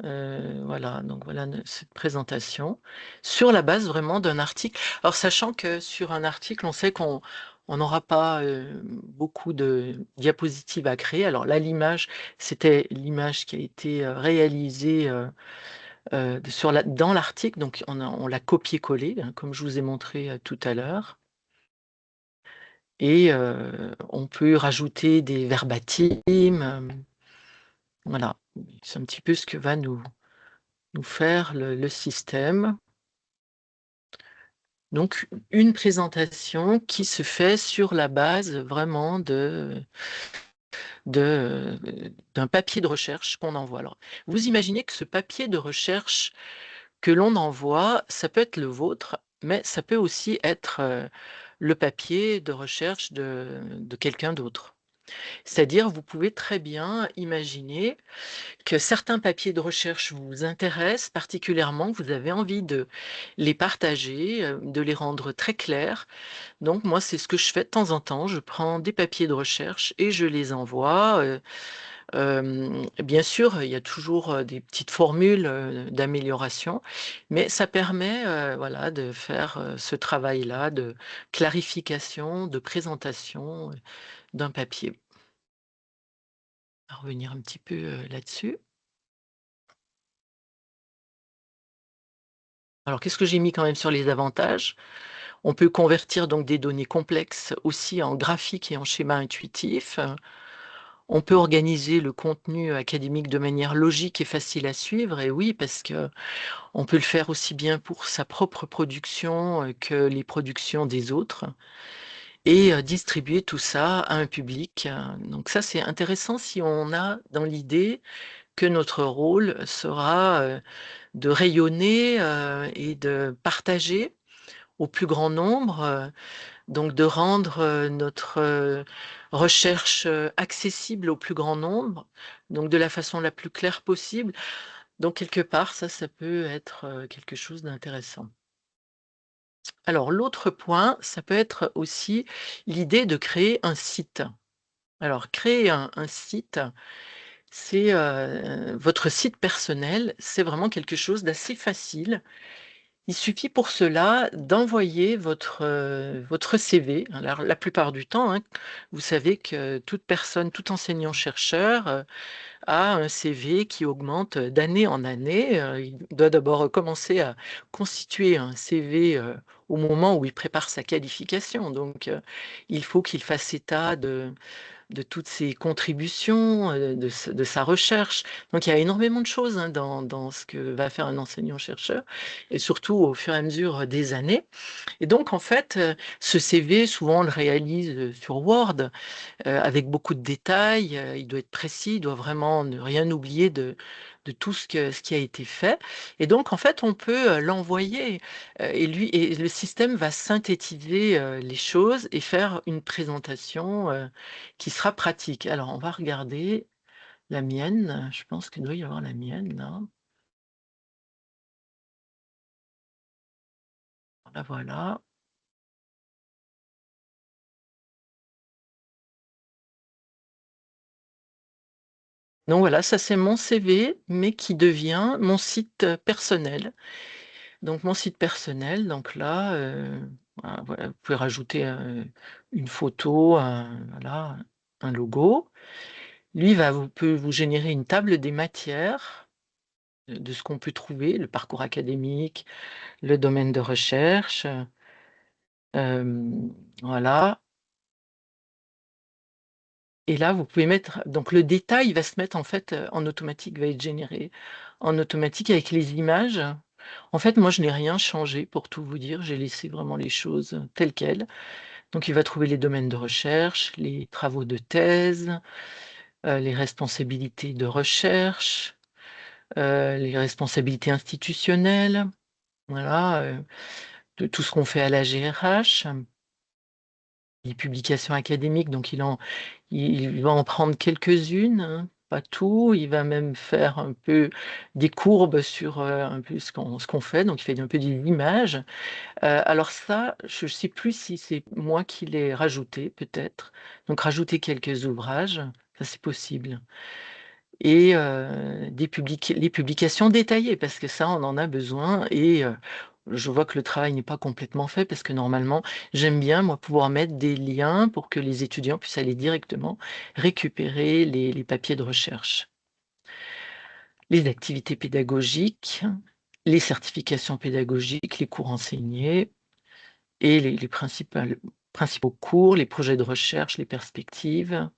Voilà, donc voilà cette présentation sur la base vraiment d'un article. Alors sachant que sur un article, on sait qu'on n'aura pas beaucoup de diapositives à créer. Alors là, l'image, c'était l'image qui a été réalisée dans l'article, donc on l'a copié-collé, hein, comme je vous ai montré tout à l'heure. Et on peut rajouter des verbatims. Voilà, c'est un petit peu ce que va nous faire le système. Donc une présentation qui se fait sur la base vraiment de, d'un papier de recherche qu'on envoie. Alors, vous imaginez que ce papier de recherche que l'on envoie, ça peut être le vôtre, mais ça peut aussi être, le papier de recherche de quelqu'un d'autre. C'est-à-dire, vous pouvez très bien imaginer que certains papiers de recherche vous intéressent particulièrement, vous avez envie de les partager, de les rendre très clairs. Donc moi, c'est ce que je fais de temps en temps. Je prends des papiers de recherche et je les envoie. Bien sûr, il y a toujours des petites formules d'amélioration, mais ça permet voilà, de faire ce travail-là de clarification, de présentation d'un papier. On va revenir un petit peu là-dessus. Alors, qu'est-ce que j'ai mis quand même sur les avantages? On peut convertir donc des données complexes aussi en graphiques et en schémas intuitifs. On peut organiser le contenu académique de manière logique et facile à suivre. Et oui, parce que on peut le faire aussi bien pour sa propre production que les productions des autres et distribuer tout ça à un public. Donc ça, c'est intéressant si on a dans l'idée que notre rôle sera de rayonner et de partager au plus grand nombre, donc de rendre notre recherche accessible au plus grand nombre, donc de la façon la plus claire possible. Donc quelque part, ça peut être quelque chose d'intéressant. Alors l'autre point, ça peut être aussi l'idée de créer un site. Alors créer un site, c'est votre site personnel, c'est vraiment quelque chose d'assez facile. Il suffit pour cela d'envoyer votre CV. Alors la plupart du temps, hein, vous savez que toute personne, tout enseignant-chercheur, a un CV qui augmente d'année en année. Il doit d'abord commencer à constituer un CV, au moment où il prépare sa qualification. Donc il faut qu'il fasse état de toutes ses contributions, de sa recherche. Donc il y a énormément de choses, hein, dans ce que va faire un enseignant-chercheur et surtout au fur et à mesure des années. Et donc en fait, ce CV, souvent on le réalise, sur Word, avec beaucoup de détails, il doit être précis, il doit vraiment ne rien oublier de tout ce qui a été fait. Et donc en fait, on peut, l'envoyer, et le système va synthétiser, les choses et faire une présentation, qui sera pratique. Alors on va regarder la mienne, je pense qu'il doit y avoir la mienne là. La voilà. Donc voilà, ça c'est mon CV, mais qui devient mon site, personnel. Donc mon site personnel, donc là, voilà, vous pouvez rajouter, une photo, voilà, un logo. Lui peut vous générer une table des matières, de ce qu'on peut trouver, le parcours académique, le domaine de recherche, voilà. Et là, vous pouvez mettre donc le détail va se mettre en fait, en automatique, va être généré en automatique avec les images. En fait, moi, je n'ai rien changé pour tout vous dire, j'ai laissé vraiment les choses telles quelles. Donc il va trouver les domaines de recherche, les travaux de thèse, les responsabilités de recherche, les responsabilités institutionnelles, voilà, de tout ce qu'on fait à la GRH, les publications académiques, donc il va en prendre quelques-unes, hein, pas tout. Il va même faire un peu des courbes sur, un peu ce qu'on fait, donc il fait un peu des images. Alors ça, je ne sais plus si c'est moi qui l'ai rajouté peut-être, donc rajouter quelques ouvrages, ça c'est possible. et les publications détaillées, parce que ça, on en a besoin. Et je vois que le travail n'est pas complètement fait, parce que normalement, j'aime bien, moi, pouvoir mettre des liens pour que les étudiants puissent aller directement récupérer les papiers de recherche. Les activités pédagogiques, les certifications pédagogiques, les cours enseignés et les principaux cours, les projets de recherche, les perspectives,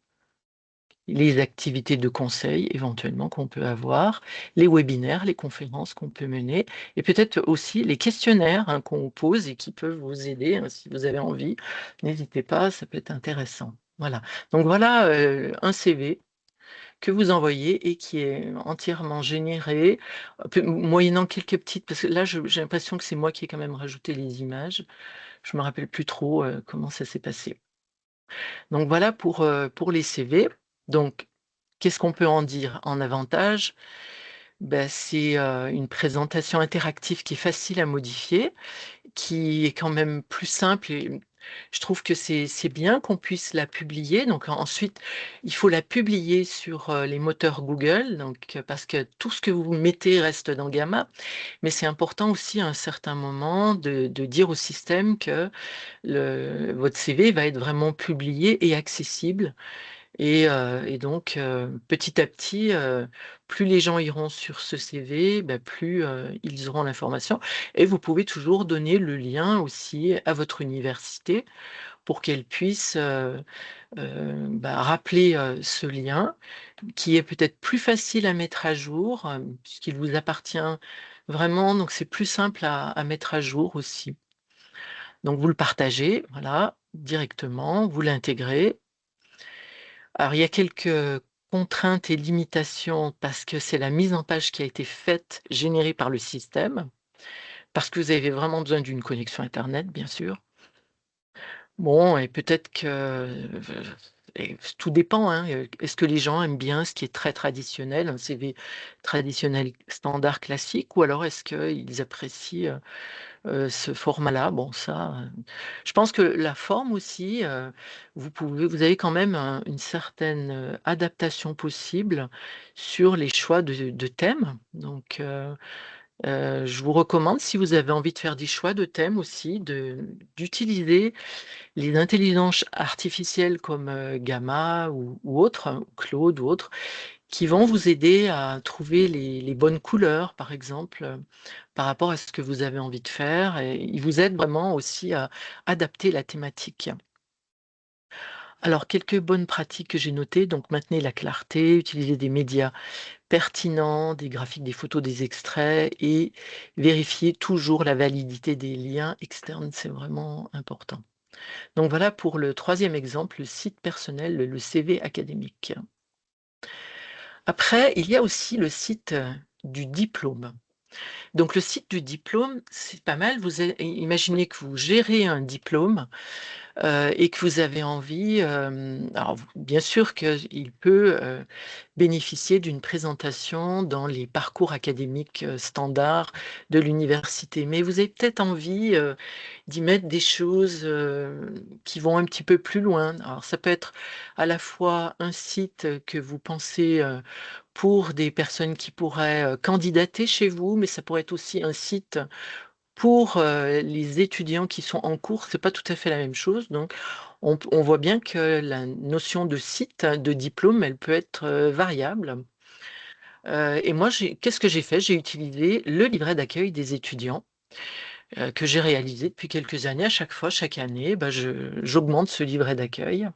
les activités de conseil éventuellement qu'on peut avoir, les webinaires, les conférences qu'on peut mener, et peut-être aussi les questionnaires, hein, qu'on pose et qui peuvent vous aider, hein, si vous avez envie. N'hésitez pas, ça peut être intéressant. Voilà. Donc voilà, un CV que vous envoyez et qui est entièrement généré, moyennant quelques petites, parce que là, j'ai l'impression que c'est moi qui ai quand même rajouté les images. Je me rappelle plus trop comment ça s'est passé. Donc voilà pour les CV. Donc, qu'est-ce qu'on peut en dire en avantage? Ben, c'est une présentation interactive qui est facile à modifier, qui est quand même plus simple, et je trouve que c'est bien qu'on puisse la publier. Donc ensuite, il faut la publier sur les moteurs Google, donc parce que tout ce que vous mettez reste dans Gamma, mais c'est important aussi à un certain moment de dire au système que votre CV va être vraiment publié et accessible. Et donc, petit à petit, plus les gens iront sur ce CV, bah, plus, ils auront l'information, et vous pouvez toujours donner le lien aussi à votre université pour qu'elle puisse, bah, rappeler, ce lien qui est peut-être plus facile à mettre à jour, puisqu'il vous appartient vraiment, donc c'est plus simple à mettre à jour aussi. Donc vous le partagez, voilà, directement, vous l'intégrez. Alors, il y a quelques contraintes et limitations parce que c'est la mise en page qui a été faite, générée par le système, parce que vous avez vraiment besoin d'une connexion internet, bien sûr. Bon, et peut-être que, et tout dépend, hein, est-ce que les gens aiment bien ce qui est très traditionnel, un CV traditionnel standard classique, ou alors est-ce qu'ils apprécient, ce format-là? Bon, ça, je pense que la forme aussi, vous avez quand même une certaine, adaptation possible sur les choix de thèmes. Donc, je vous recommande, si vous avez envie de faire des choix de thèmes aussi, d'utiliser les intelligences artificielles comme, Gamma ou autres, hein, Claude ou autres, qui vont vous aider à trouver les bonnes couleurs, par exemple, par rapport à ce que vous avez envie de faire, et ils vous aident vraiment aussi à adapter la thématique. Alors, quelques bonnes pratiques que j'ai notées, donc maintenez la clarté, utilisez des médias pertinents, des graphiques, des photos, des extraits, et vérifiez toujours la validité des liens externes, c'est vraiment important. Donc voilà pour le troisième exemple, le site personnel, le CV académique. Après, il y a aussi le site, du diplôme. Donc le site du diplôme, c'est pas mal. Imaginez que vous gérez un diplôme, et que vous avez envie, alors bien sûr qu'il peut, bénéficier d'une présentation dans les parcours académiques, standards de l'université. Mais vous avez peut-être envie, d'y mettre des choses, qui vont un petit peu plus loin. Alors ça peut être à la fois un site, que vous pensez, pour des personnes qui pourraient, candidater chez vous, mais ça pourrait être aussi un site pour, les étudiants qui sont en cours. C'est pas tout à fait la même chose. Donc on voit bien que la notion de site, hein, de diplôme, elle peut être, variable. Et moi, qu'est-ce que j'ai fait? J'ai utilisé le livret d'accueil des étudiants, que j'ai réalisé depuis quelques années. À chaque fois, chaque année, bah, j'augmente ce livret d'accueil.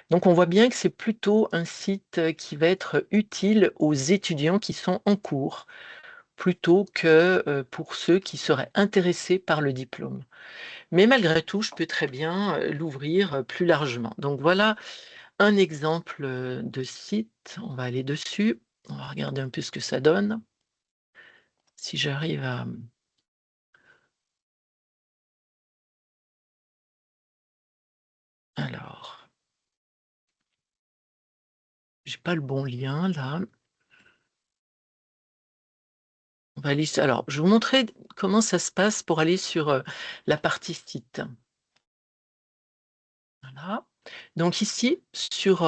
Donc on voit bien que c'est plutôt un site, qui va être utile aux étudiants qui sont en cours, plutôt que, pour ceux qui seraient intéressés par le diplôme. Mais malgré tout, je peux très bien, l'ouvrir, plus largement. Donc voilà un exemple, de site. On va aller dessus. On va regarder un peu ce que ça donne. Si j'arrive à, alors, j'ai pas le bon lien là. On va aller alors, je vais vous montrer comment ça se passe pour aller sur, la partie site. Voilà. Donc ici, sur,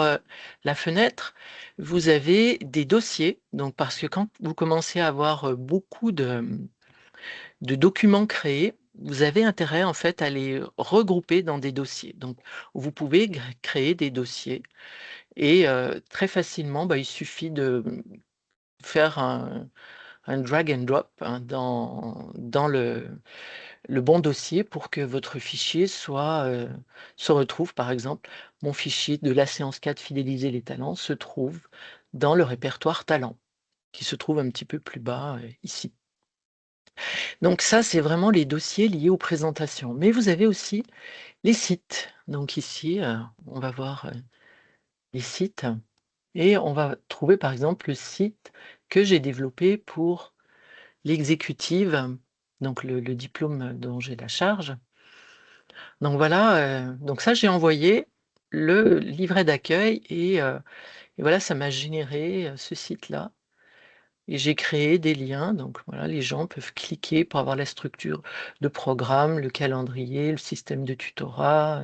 la fenêtre, vous avez des dossiers, donc parce que quand vous commencez à avoir, beaucoup de documents créés, vous avez intérêt en fait à les regrouper dans des dossiers. Donc vous pouvez créer des dossiers et très facilement, bah, il suffit de faire un drag and drop, hein, dans le bon dossier pour que votre fichier se retrouve. Par exemple, mon fichier de la séance 4 fidéliser les talents se trouve dans le répertoire talents, qui se trouve un petit peu plus bas, ici. Donc ça, c'est vraiment les dossiers liés aux présentations. Mais vous avez aussi les sites. Donc ici, on va voir, les sites et on va trouver par exemple le site que j'ai développé pour l'exécutive, donc le diplôme dont j'ai la charge. Donc voilà, donc ça j'ai envoyé le livret d'accueil et voilà, ça m'a généré, ce site-là et j'ai créé des liens. Donc voilà, les gens peuvent cliquer pour avoir la structure de programme, le calendrier, le système de tutorat,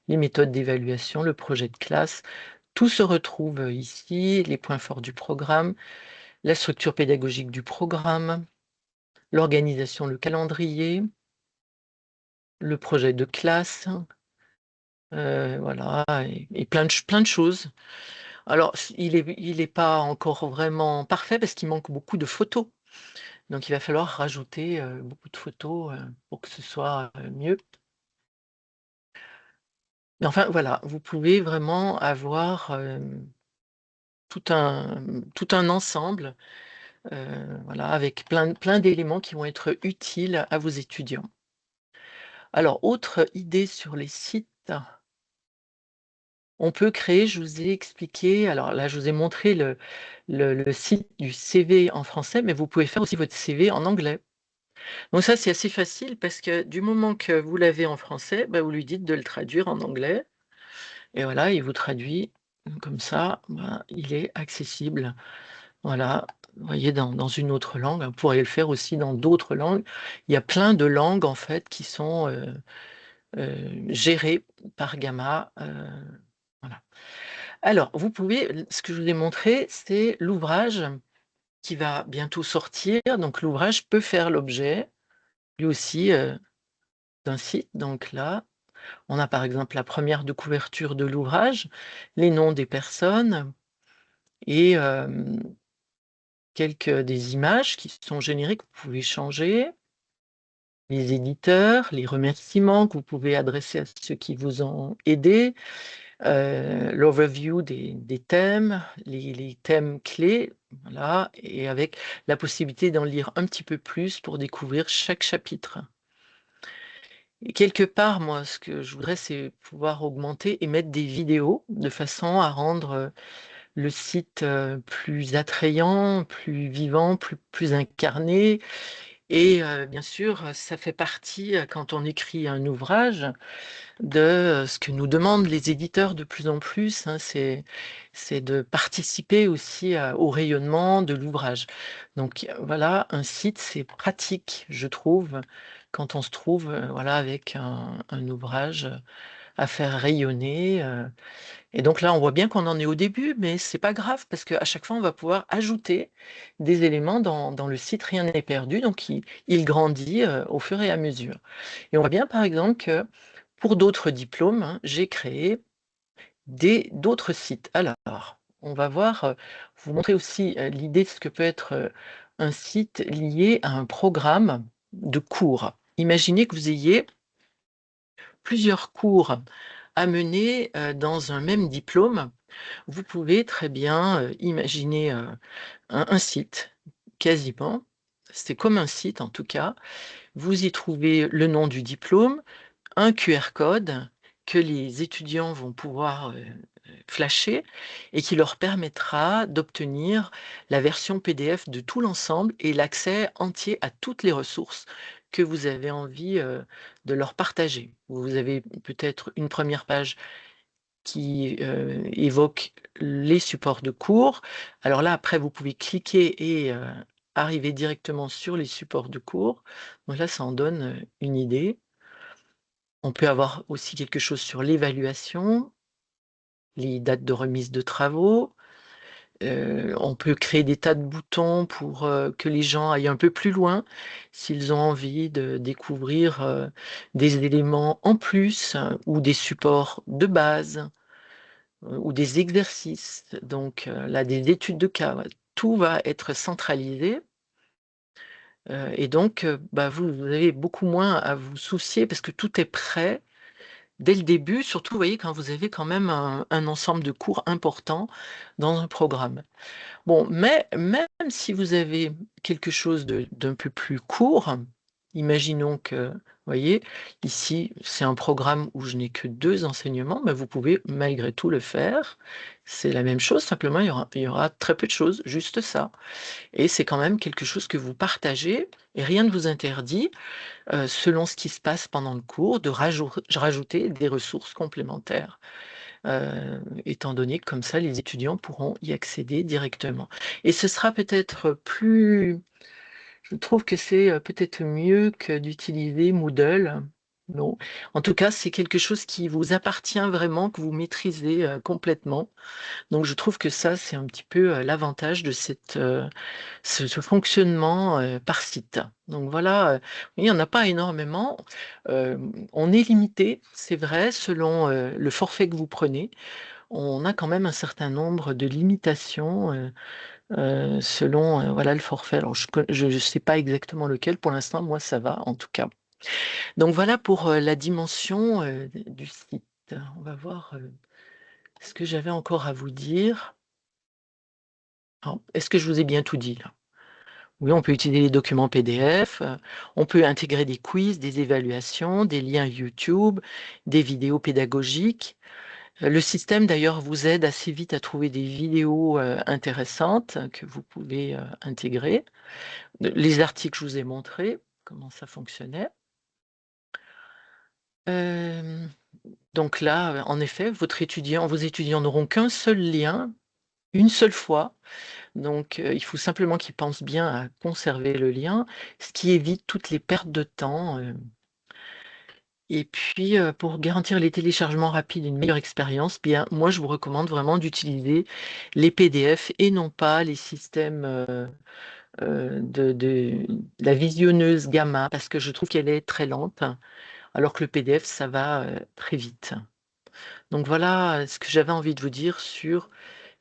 les méthodes d'évaluation, le projet de classe. Tout se retrouve, ici, les points forts du programme, la structure pédagogique du programme, l'organisation, le calendrier, le projet de classe, voilà et plein de choses. Alors il est pas encore vraiment parfait parce qu'il manque beaucoup de photos. Donc il va falloir rajouter, beaucoup de photos, pour que ce soit, mieux. Mais enfin voilà, vous pouvez vraiment avoir, tout un ensemble, voilà, avec plein d'éléments qui vont être utiles à vos étudiants. Alors autre idée sur les sites, on peut créer, je vous ai expliqué, alors là je vous ai montré le site du CV en français, mais vous pouvez faire aussi votre CV en anglais. Donc ça, c'est assez facile parce que du moment que vous l'avez en français, bah, vous lui dites de le traduire en anglais et voilà, il vous traduit comme ça, bah, il est accessible. Voilà, vous voyez dans une autre langue, vous pourriez le faire aussi dans d'autres langues. Il y a plein de langues en fait qui sont, gérées par Gamma, voilà. Alors vous pouvez ce que je vous ai montré, c'est l'ouvrage qui va bientôt sortir, donc l'ouvrage peut faire l'objet, lui aussi, d'un site. Donc là, on a par exemple la première de couverture de l'ouvrage, les noms des personnes et quelques des images qui sont génériques, vous pouvez changer, les éditeurs, les remerciements que vous pouvez adresser à ceux qui vous ont aidé, l'overview des thèmes, les thèmes clés, voilà et avec la possibilité d'en lire un petit peu plus pour découvrir chaque chapitre. Et quelque part, moi, ce que je voudrais, c'est pouvoir augmenter et mettre des vidéos de façon à rendre, le site, plus attrayant, plus vivant, plus incarné et bien sûr, ça fait partie, quand on écrit un ouvrage, de, ce que nous demandent les éditeurs de plus en plus, hein, c'est de participer aussi au rayonnement de l'ouvrage. Donc voilà, un site, c'est pratique, je trouve, quand on se trouve, voilà, avec un ouvrage, à faire rayonner, et donc là, on voit bien qu'on en est au début, mais c'est pas grave parce qu'à chaque fois, on va pouvoir ajouter des éléments dans le site, rien n'est perdu, donc il grandit, au fur et à mesure. Et on voit bien, par exemple, que pour d'autres diplômes, hein, j'ai créé d'autres sites. Alors, on va voir, vous montrer aussi, l'idée de ce que peut être, un site lié à un programme de cours. Imaginez que vous ayez plusieurs cours à mener, dans un même diplôme. Vous pouvez très bien, imaginer, un site, quasiment, c'est comme un site en tout cas. Vous y trouvez le nom du diplôme, un QR code que les étudiants vont pouvoir, flasher et qui leur permettra d'obtenir la version PDF de tout l'ensemble et l'accès entier à toutes les ressources que vous avez envie, de leur partager. Vous avez peut-être une première page qui, évoque les supports de cours. Alors là, après, vous pouvez cliquer et arriver directement sur les supports de cours. Donc là, ça en donne, une idée. On peut avoir aussi quelque chose sur l'évaluation. les dates de remise de travaux. On peut créer des tas de boutons pour, que les gens aillent un peu plus loin, s'ils ont envie de découvrir, des éléments en plus, ou des supports de base, ou des exercices. Donc, là, des études de cas, ouais. Tout va être centralisé, et donc, bah, vous avez beaucoup moins à vous soucier parce que tout est prêt dès le début, surtout, vous voyez, quand vous avez quand même un ensemble de cours important dans un programme. Bon, mais même si vous avez quelque chose d'un peu plus court, imaginons que, vous voyez, ici, c'est un programme où je n'ai que 2 enseignements, mais vous pouvez malgré tout le faire. C'est la même chose, simplement il y aura très peu de choses, juste ça, et c'est quand même quelque chose que vous partagez et rien ne vous interdit, selon ce qui se passe pendant le cours, de rajouter des ressources complémentaires. Étant donné que comme ça, les étudiants pourront y accéder directement. Et ce sera peut-être plus je trouve que c'est, peut-être mieux que d'utiliser Moodle. Non. En tout cas, c'est quelque chose qui vous appartient vraiment, que vous maîtrisez, complètement. Donc je trouve que ça, c'est un petit peu, l'avantage de ce fonctionnement, par site. Donc voilà, il y en a pas énormément. On est limité, c'est vrai, selon, le forfait que vous prenez. On a quand même un certain nombre de limitations, selon, voilà, le forfait. Alors je sais pas exactement lequel pour l'instant, moi ça va en tout cas. Donc voilà pour, la dimension, du site. On va voir, ce que j'avais encore à vous dire. Alors, est-ce que je vous ai bien tout dit là? Oui, on peut utiliser les documents PDF, on peut intégrer des quiz, des évaluations, des liens YouTube, des vidéos pédagogiques. Le système d'ailleurs vous aide assez vite à trouver des vidéos, intéressantes que vous pouvez, intégrer. Les articles, je vous ai montré comment ça fonctionnait. Hem, donc là, en effet, vos étudiants n'auront qu'un seul lien, une seule fois. Donc, il faut simplement qu'ils pensent bien à conserver le lien, ce qui évite toutes les pertes de temps, et puis, pour garantir les téléchargements rapides et une meilleure expérience, bien, moi, je vous recommande vraiment d'utiliser les PDF et non pas les systèmes, de la visionneuse Gamma, parce que je trouve qu'elle est très lente, alors que le PDF, ça va, très vite. Donc voilà, ce que j'avais envie de vous dire sur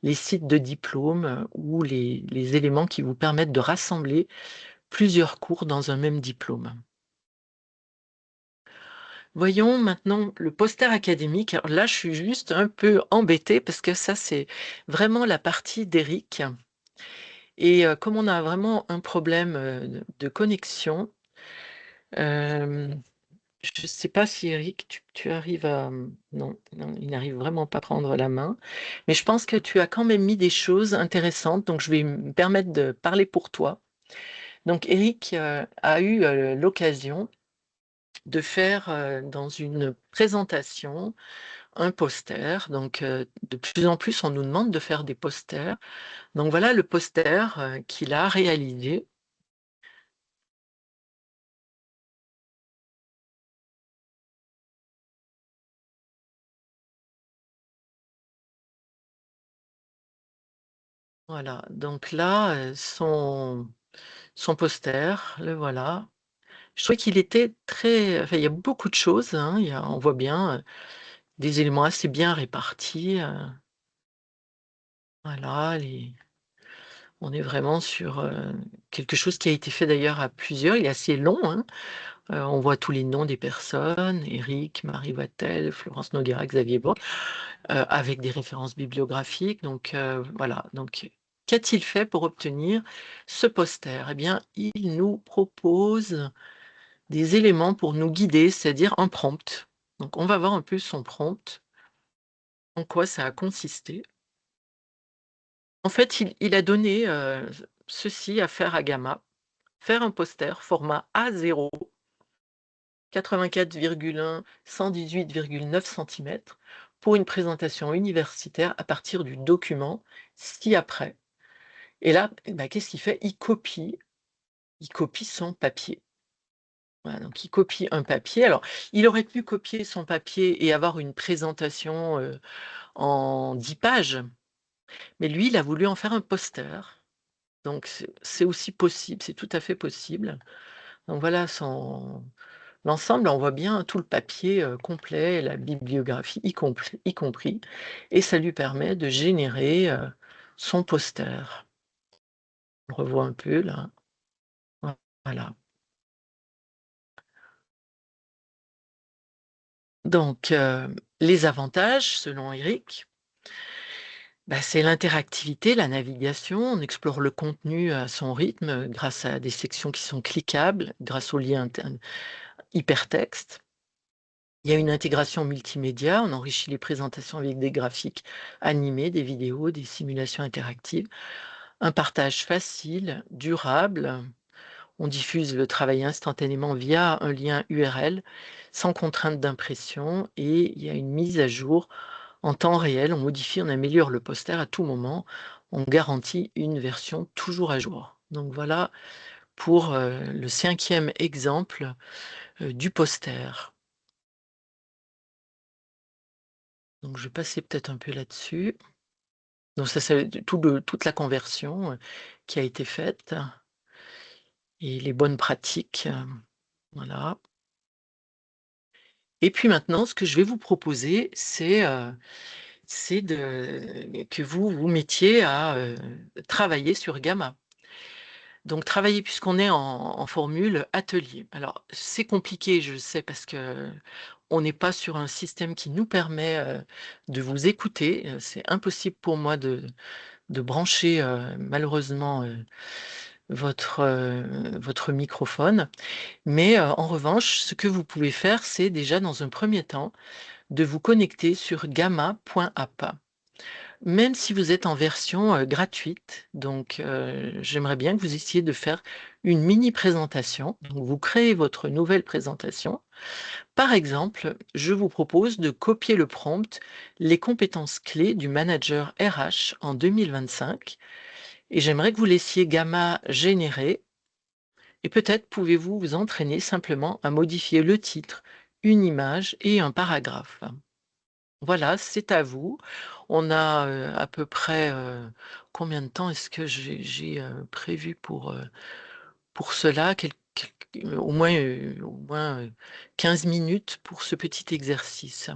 les sites de diplômes, ou les éléments qui vous permettent de rassembler plusieurs cours dans un même diplôme. Voyons maintenant le poster académique. Alors là, je suis juste un peu embêtée parce que ça, c'est vraiment la partie d'Éric, et comme on a vraiment un problème, de connexion, hem, je ne sais pas si Éric, tu arrives à, non, non, il n'arrive vraiment pas à prendre la main, mais je pense que tu as quand même mis des choses intéressantes, donc je vais me permettre de parler pour toi. Donc Éric, a eu, l'occasion de faire, dans une présentation, un poster. Donc, de plus en plus, on nous demande de faire des posters. Donc voilà le poster, qu'il a réalisé. Voilà, donc là, son poster, le voilà. Je trouvais qu'il était très, enfin, il y a beaucoup de choses, hein. On voit bien, des éléments assez bien répartis, voilà, on est vraiment sur, quelque chose qui a été fait d'ailleurs à plusieurs. Il est assez long, hein. On voit tous les noms des personnes, Éric, Marie Wattel, Florence Noguera, Xavier Bourg, avec des références bibliographiques. Donc, voilà. Donc, qu'a-t-il fait pour obtenir ce poster? Eh bien, il nous propose des éléments pour nous guider, c'est-à-dire un prompt. Donc, on va voir un peu son prompt, en quoi ça a consisté. En fait, il a donné, ceci à faire à Gamma: faire un poster format A0, 84,1, 118,9 centimètres, pour une présentation universitaire à partir du document ci-après. Et là, bah, qu'est-ce qu'il fait? Il copie son papier. Voilà, donc il copie un papier. Alors, il aurait pu copier son papier et avoir une présentation, en 10 pages, mais lui, il a voulu en faire un poster. Donc c'est aussi possible, c'est tout à fait possible. Donc voilà son l'ensemble, on voit bien tout le papier, complet, la bibliographie y compris, et ça lui permet de générer, son poster. On revoit un peu là. Voilà. Donc, les avantages, selon Eric, bah, c'est l'interactivité, la navigation. On explore le contenu à son rythme, grâce à des sections qui sont cliquables, grâce aux liens internes hypertextes. Il y a une intégration multimédia, on enrichit les présentations avec des graphiques animés, des vidéos, des simulations interactives. Un partage facile, durable. On diffuse le travail instantanément via un lien URL, sans contrainte d'impression, et il y a une mise à jour en temps réel. On modifie, on améliore le poster à tout moment. On garantit une version toujours à jour. Donc voilà pour le 5e exemple du poster. Donc je vais passer peut-être un peu là-dessus. Donc ça, c'est toute la conversion qui a été faite et les bonnes pratiques. Voilà. Et puis maintenant, ce que je vais vous proposer, c'est que vous vous mettiez à travailler sur Gamma. Donc travailler puisqu'on est en formule atelier. Alors c'est compliqué, je sais, parce que on n'est pas sur un système qui nous permet de vous écouter. C'est impossible pour moi de brancher malheureusement votre microphone. Mais en revanche, ce que vous pouvez faire, c'est déjà dans un premier temps de vous connecter sur gamma.app. Même si vous êtes en version gratuite, donc j'aimerais bien que vous essayiez de faire une mini présentation. Donc vous créez votre nouvelle présentation. Par exemple, je vous propose de copier le prompt «Les compétences clés du manager RH en 2025», et j'aimerais que vous laissiez Gamma générer, et peut-être pouvez-vous vous entraîner simplement à modifier le titre, une image et un paragraphe. Voilà, c'est à vous. On a, à peu près, combien de temps est-ce que j'ai prévu pour cela? Au moins, 15 minutes pour ce petit exercice.